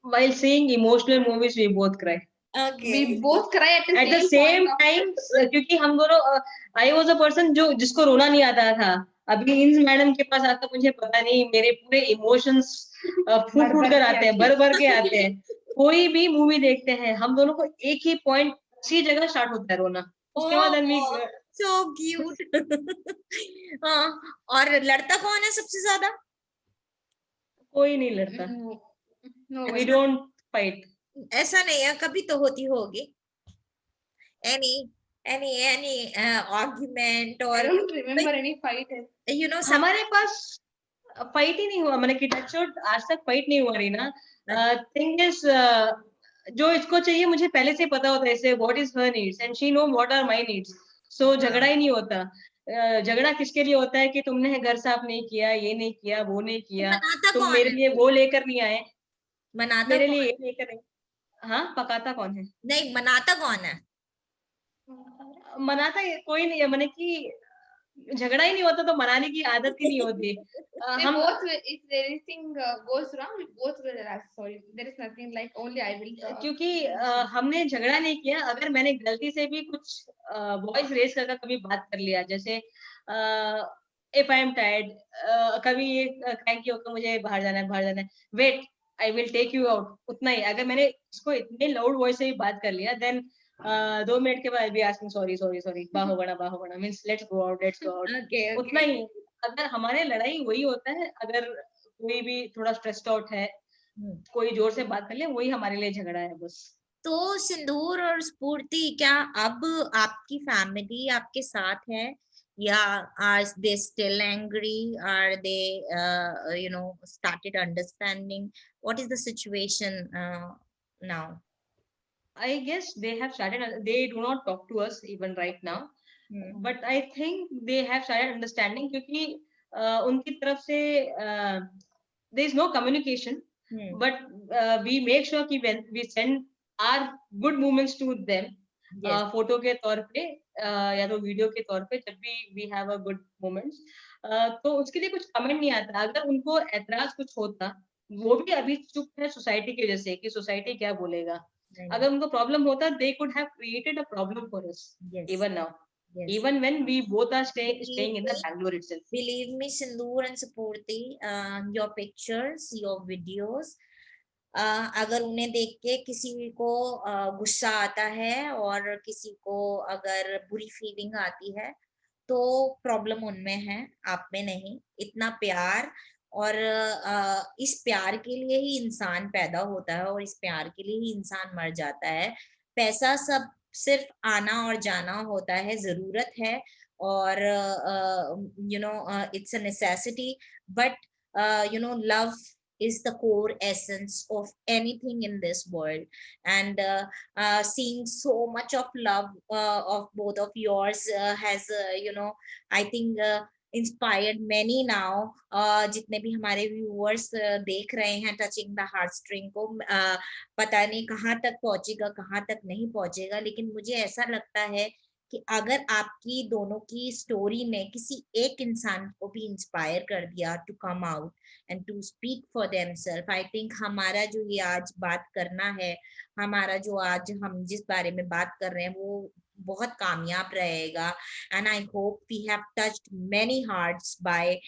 While seeing emotional movies, we both cry. Okay. We both cry at the At the same same point. time, क्योंकि हम दोनों I was a person जो जिसको रोना नहीं आता था. अभी इंस मैडम के पास आता मुझे पता नहीं, मेरे पूरे इमोशंस फूट फूट कर आते हैं, भर भर के आते हैं. कोई भी मूवी देखते हैं हम दोनों को एक ही पॉइंट, उसी जगह स्टार्ट होता है रोना. उसके बाद Oh, so cute. हाँ, और लड़ता कौन है सबसे ज्यादा? कोई नहीं लड़ता. No We one. don't fight. ऐसा नहीं है, कभी तो होती होगी. any argument I or don't remember any fight. you know some. हमारे पास फाइट ही नहीं हुआ, मैंने कि टच वुड आज तक फाइट नहीं हुआ रीना. थिंग इज जो इसको चाहिए मुझे पहले से पता होता है इसे, what is her needs and she know what are my needs. So झगड़ा ही नहीं होता. झगड़ा किसके लिए होता है कि तुमने घर साफ नहीं किया, ये नहीं किया, वो नहीं किया, मनाता तुम कौन मेरे है? लिए वो लेकर नहीं आए, मनाता मेरे कौन? लिए ये लेकर नहीं. हाँ, पकाता कौन है? नहीं, मनाता कौन है? मनाता कोई नहीं है, मैंने कि झगड़ा ही नहीं होता तो मनाने की आदत ही नहीं होती. They हम both will, if anything goes wrong, we both will ask sorry. There is nothing like only I will talk. क्योंकि हमने झगड़ा नहीं किया. अगर मैंने गलती से भी कुछ वॉइस रेज करके कभी बात कर लिया, जैसे इफ आई एम टायर्ड, कभी ये क्रैंकी होकर मुझे बाहर जाना है, wait I will take you out, उतना ही. अगर मैंने इसको इतने लाउड वॉइस से भी बात कर लिया, देन 2 मिनट के बाद भी आस्किंग सॉरी सॉरी सॉरी, बाहो बना means let's go out. Okay, उतना okay. ही. अगर हमारे लड़ाई वही होता है, अगर कोई भी थोड़ा स्ट्रेस्ड आउट है, कोई जोर से बात कर ले, वही हमारे लिए झगड़ा है बस. तो सिंदूर और स्फूर्ति, क्या अब आपकी फैमिली आपके साथ है, या are they still angry, are they started understanding? What is the situation now? I guess they have started. They do not talk to us even right now, but I think they have started understanding क्योंकि उनकी तरफ से there is no communication, but we make sure कि when we send our good moments to them, photo के तौर पे या तो वीडियो के तौर पे, जब भी we have a good moments, तो उसके लिए कुछ कमेंट नहीं आता. अगर उनको एतराज कुछ होता, वो भी अभी चुप है सोसाइटी की वजह से कि सोसाइटी क्या बोलेगा. अगर उनको प्रॉब्लम होता, they could have created a problem for us. Yes. Even now, Yes. even when we both are staying in the Bangalore itself. Believe me, Sindoor and Sapurti, your pictures, your videos, अगर उन्हें देख के किसी को गुस्सा आता है और किसी को अगर बुरी फीलिंग आती है, तो प्रॉब्लम उनमें है, आप में नहीं. इतना प्यार, और इस प्यार के लिए ही इंसान पैदा होता है और इस प्यार के लिए ही इंसान मर जाता है. पैसा सब सिर्फ आना और जाना होता है, जरूरत है, और it's a necessity, but love is the core essence of anything in this world. And seeing so much of love of both of yours has I think inspired many now. जितने भी हमारे व्यूअर्स देख रहे हैं touching the heart string को, पता नहीं कहाँ तक पहुंचेगा, कहाँ तक नहीं पहुंचेगा, लेकिन मुझे ऐसा लगता है कि अगर आपकी दोनों की स्टोरी ने किसी एक इंसान को भी इंस्पायर कर दिया to come out and to speak for themselves, I think हमारा जो ये आज बात करना है, हमारा जो आज हम जिस बारे में बात कर रहे हैं, वो बहुत कामयाब रहेगा. And I hope we have touched many hearts by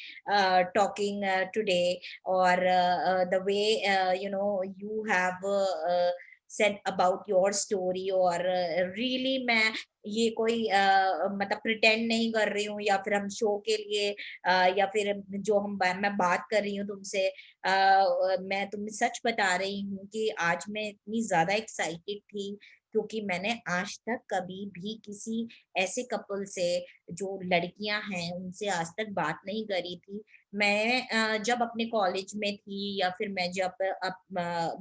talking today, or the way you have said about your story. और really मैं ये कोई मतलब प्रिटेंड नहीं कर रही हूँ, या फिर हम शो के लिए या फिर जो मैं बात कर रही हूँ तुमसे, मैं तुम्हें सच बता रही हूँ कि आज मैं इतनी ज्यादा एक्साइटेड थी, क्योंकि मैंने आज तक कभी भी किसी ऐसे कपल से, जो लड़कियां हैं, उनसे आज तक बात नहीं करी थी. मैं जब अपने कॉलेज में थी, या फिर मैं जब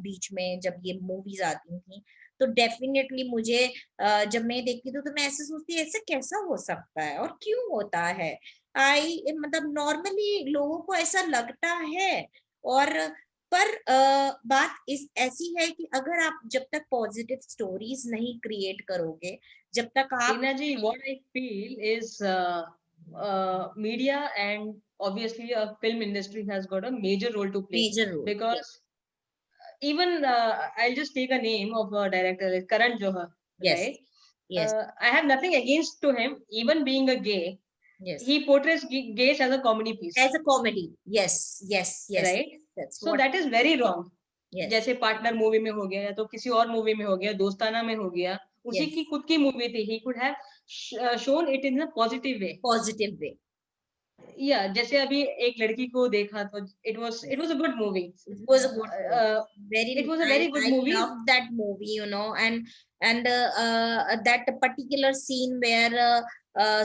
बीच में जब ये मूवीज आती थी, तो डेफिनेटली मुझे जब मैं देखती थी, तो मैं ऐसे सोचती, ऐसा कैसा हो सकता है और क्यों होता है. मतलब नॉर्मली लोगों को ऐसा लगता है, और पर बात ऐसी है कि अगर आप जब तक पॉजिटिव स्टोरीज नहीं क्रिएट करोगे, जब तक आप Tina ji, what I feel is media and obviously a film industry has got a major role to play, major role, because even I'll just take a name of a director, like Karan Johar, Yes. right? Yes. I have nothing against to him, even being a gay. Yes. He portrays gays as a comedy piece, As a comedy. Yes. Yes. Yes. right? That's So what. that is very wrong. Yes. जैसे partner movie में हो गया या तो किसी और movie में हो गया, दोस्ताना में हो गया, उसी Yes. की खुद की मूवी थी. He could have shown it in a positive way. Positive way. या जैसे अभी एक लड़की को देखा तो it was a good movie. It was a good movie. Very. It was a very good I movie. loved that movie, you know, and that particular scene where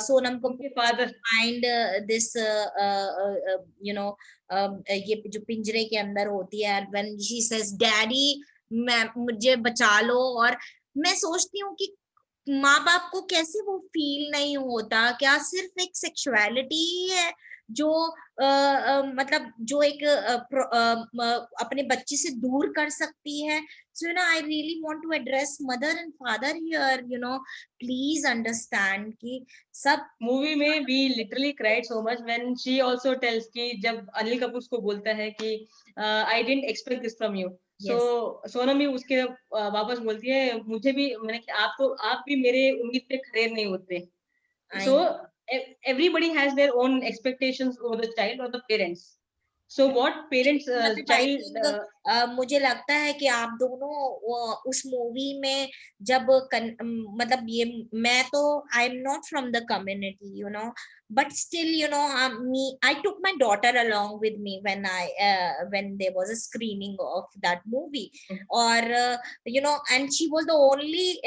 Sonam उनके Kapoor father find this you know ये जो पिंजरे के अंदर होती है, when she says daddy मैं मुझे बचा लो, और मैं सोचती हूँ कि माँ बाप को कैसे वो फील नहीं होता, क्या सिर्फ एक सेक्सुअलिटी ही है जो मतलब जो एक अपने बच्चे से दूर कर सकती है. So you know, I really want to address mother and father here, you know, please understand कि सब मूवी में we literally cried so much when she also tells कि जब अनिल कपूर को बोलता है कि I didn't expect this from you. So Sonam भी उसके वापस बोलती है, मुझे भी मैंने कि आप भी मेरे उम्मीद पे खरे नहीं होते. So everybody has their own expectations over the child or the parents. So what parents child मुझे लगता है कि आप दोनों उस मूवी में जब मतलब ये मैं तो I am not from the community, you know, but still, you know, I took my daughter along with me when there was a screening of that movie, or you know, and she was the only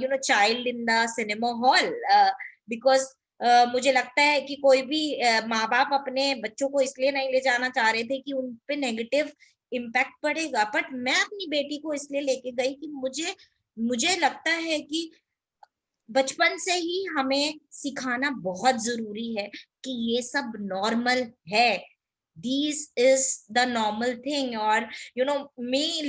you know child in the cinema hall, because मुझे लगता है कि कोई भी माँ बाप अपने बच्चों को इसलिए नहीं ले जाना चाह रहे थे कि उन पे नेगेटिव इम्पैक्ट पड़ेगा, बट मैं अपनी बेटी को इसलिए लेके गई कि मुझे लगता है कि बचपन से ही हमें सिखाना बहुत जरूरी है कि ये सब नॉर्मल है, this is the normal thing. Or you know, me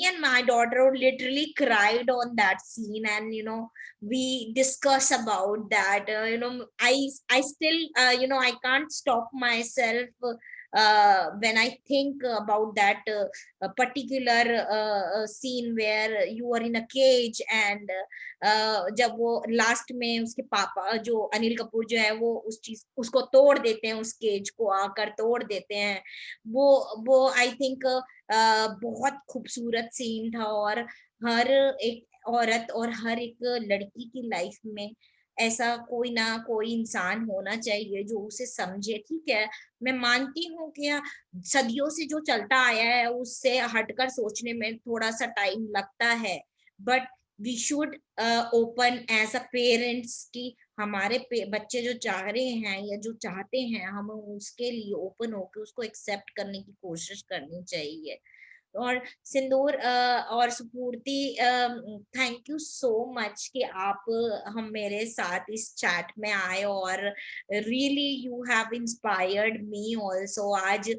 and my daughter literally cried on that scene, and you know, we discuss about that. You know, I still you know, I can't stop myself when I think about that particular scene where you are in a cage, and जब वो last में उसके पापा जो अनिल कपूर जो है वो उस चीज उसको तोड़ देते हैं, उस केज को आकर तोड़ देते हैं, वो आई थिंक बहुत खूबसूरत सीन था. और हर एक औरत और हर एक लड़की की लाइफ में ऐसा कोई ना कोई इंसान होना चाहिए जो उसे समझे. ठीक है, मैं मानती हूँ कि सदियों से जो चलता आया है उससे हटकर सोचने में थोड़ा सा टाइम लगता है, but we should open as a parents की हमारे बच्चे जो चाह रहे हैं या जो चाहते हैं, हमें उसके लिए ओपन होकर उसको एक्सेप्ट करने की कोशिश करनी चाहिए. और सिंदूर और सुपूर्ति, थैंक यू सो मच कि आप हम मेरे साथ इस चैट में आए, और really you have inspired me also. आज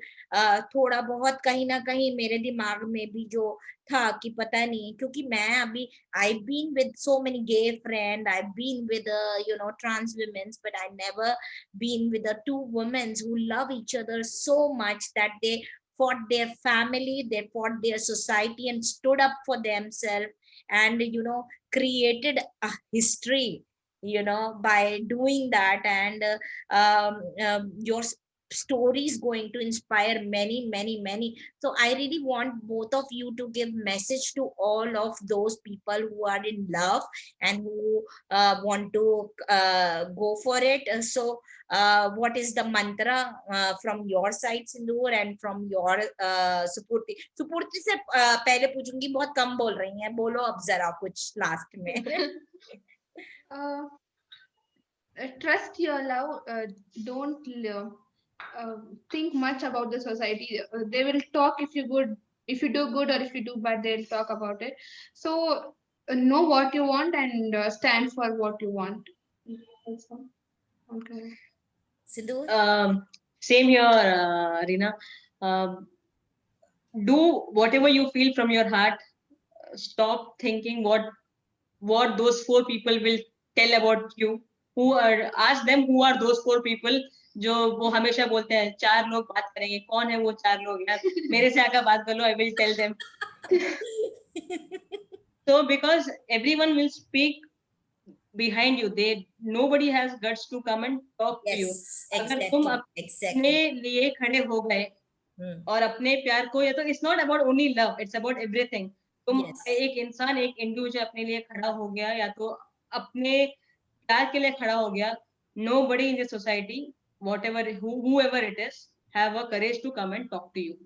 थोड़ा बहुत कहीं ना कहीं मेरे दिमाग में भी जो था कि पता नहीं, क्योंकि मैं अभी I been with so many gay friend, I been with you know trans womens, but I never been with two womens who love each other so much that they fought their family, they fought their society and stood up for themselves, and you know, created a history, you know, by doing that. And your story is going to inspire many. So I really want both of you to give message to all of those people who are in love and who want to go for it. So what is the mantra from your side, Sindoor, and from your सुपूर्ति से पहले पूछूंगी, बहुत कम बोल रही हैं, बोलो अब जरा कुछ लास्ट में. Trust your love. Don't think much about the society. They will talk if you do good, or if you do bad, they'll talk about it. So know what you want and stand for what you want. Okay. Sindoor? Same here, Reena. Do whatever you feel from your heart. Stop thinking what those four people will tell about you. Ask them who are those four people. जो वो हमेशा बोलते हैं 4 लोग बात करेंगे, कौन है वो 4 लोग यार, मेरे से आकर बात कर लो, I will tell them. So because everyone will speak behind you, nobody has guts to come and talk to you. Yes, अगर तुम exactly, अपने exactly. लिए खड़े हो गए और अपने प्यार को, या तो it's not about only love, it's about everything. तुम Yes, एक इंसान, एक इंडिविजुअल अपने लिए खड़ा हो गया, या तो अपने प्यार के लिए खड़ा हो गया, nobody in the society, whoever it is, have a courage to come and talk to you.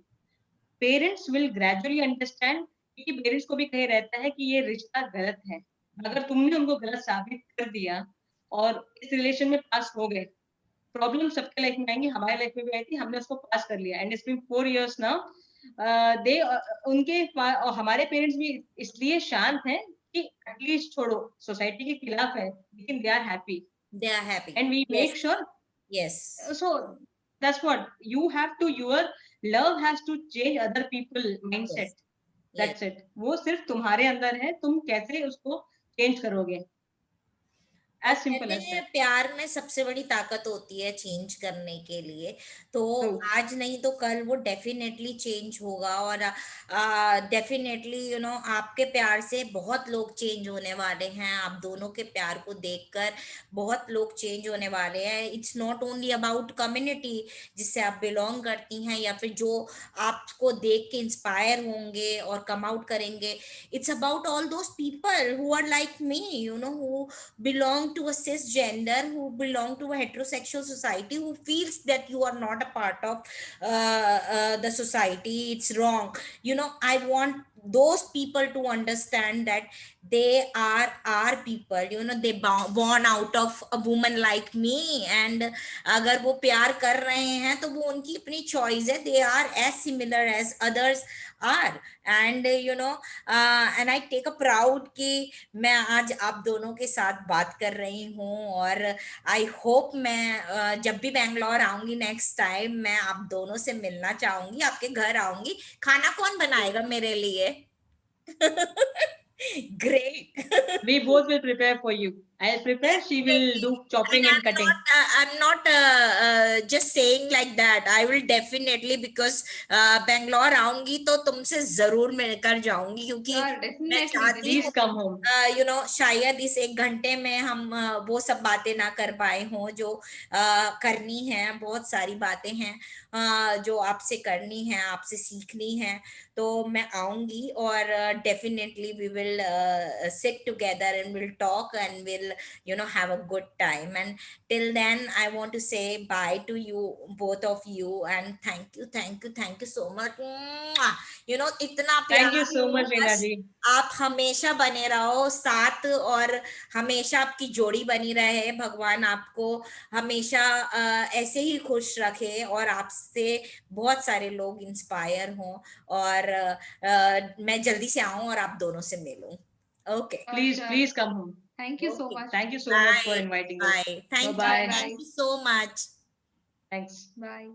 Parents will gradually understand, क्योंकि पेरेंट्स को भी कहीं रहता है कि ये रिश्ता गलत है. अगर तुमने उनको गलत साबित कर दिया और इस रिलेशन में पास हो गए, प्रॉब्लम सबके लाइफ में आएंगी, हमारे लाइफ में भी आई थी, हमने उसको पास कर लिया, and it's been 4 years now. They और हमारे पेरेंट्स भी इसलिए शांत हैं कि एटलीस्ट छोड़ो, सोसाइटी के खिलाफ है लेकिन they are happy, they are happy. And we Yes, make sure. yes, So that's what you have to, your love has to change other people mindset. yes, yes. That's it. वो सिर्फ तुम्हारे अंदर है, तुम कैसे उसको चेंज करोगे. और As simple कहते as हैं that. प्यार में सबसे बड़ी ताकत होती है चेंज करने के लिए. तो True. आज नहीं तो कल वो डेफिनेटली चेंज होगा. और डेफिनेटली आपके प्यार से बहुत लोग चेंज होने वाले हैं. आप दोनों के प्यार को देखकर बहुत लोग चेंज होने वाले हैं. It's not only about community जिससे आप बिलोंग करती हैं या फिर जो आपको देख के इंस्पायर होंगे और कम आउट करेंगे. It's about all those people who are like me, who belong to a cisgender, who belong to a heterosexual society, who feels that you are not a part of the society. It's wrong. I want those people to understand that they are our people. They born out of a woman like me, and अगर वो प्यार कर रहे हैं तो वो उनकी अपनी चॉइस है. they are as similar as others are. and and I take a proud कि मैं आज आप दोनों के साथ बात कर रही हूँ. और आई होप मैं जब भी बैंगलोर आऊंगी नेक्स्ट टाइम, मैं आप दोनों से मिलना चाहूंगी, आपके घर आऊंगी. खाना कौन बनाएगा मेरे लिए? Great. We both will prepare for you. I'll prepare, she will do chopping and cutting. I'm not just saying like that. I will definitely, because Bangalore आऊंगी तो तुमसे जरूर मिलकर जाऊंगी, क्योंकि Sure, मैं definitely, चाहती हूँ Please come home. शायद इस 1 घंटे में हम वो सब बातें ना कर पाए हों जो करनी है. बहुत सारी बातें हैं जो आपसे करनी है, आपसे सीखनी है. तो मैं आऊंगी और definitely we will sit together and we'll talk and we'll have a good time. And till then I want to say bye to you, both of you, and thank you so much. इतना Thank you प्यार. so much, Reena ji. आप हमेशा बने रहो साथ, और हमेशा आपकी जोड़ी बनी रहे. भगवान आपको हमेशा ऐसे ही खुश रखे और आपसे बहुत सारे लोग इंस्पायर हों, और मैं जल्दी से आऊं और आप दोनों से मिलूं. Okay. Please, sure. please come home. Thank you so Okay. much. Thank you so much for Bye. inviting us. Bye. Thank you. Bye-bye. Bye. Thank you so much. Thanks. Bye.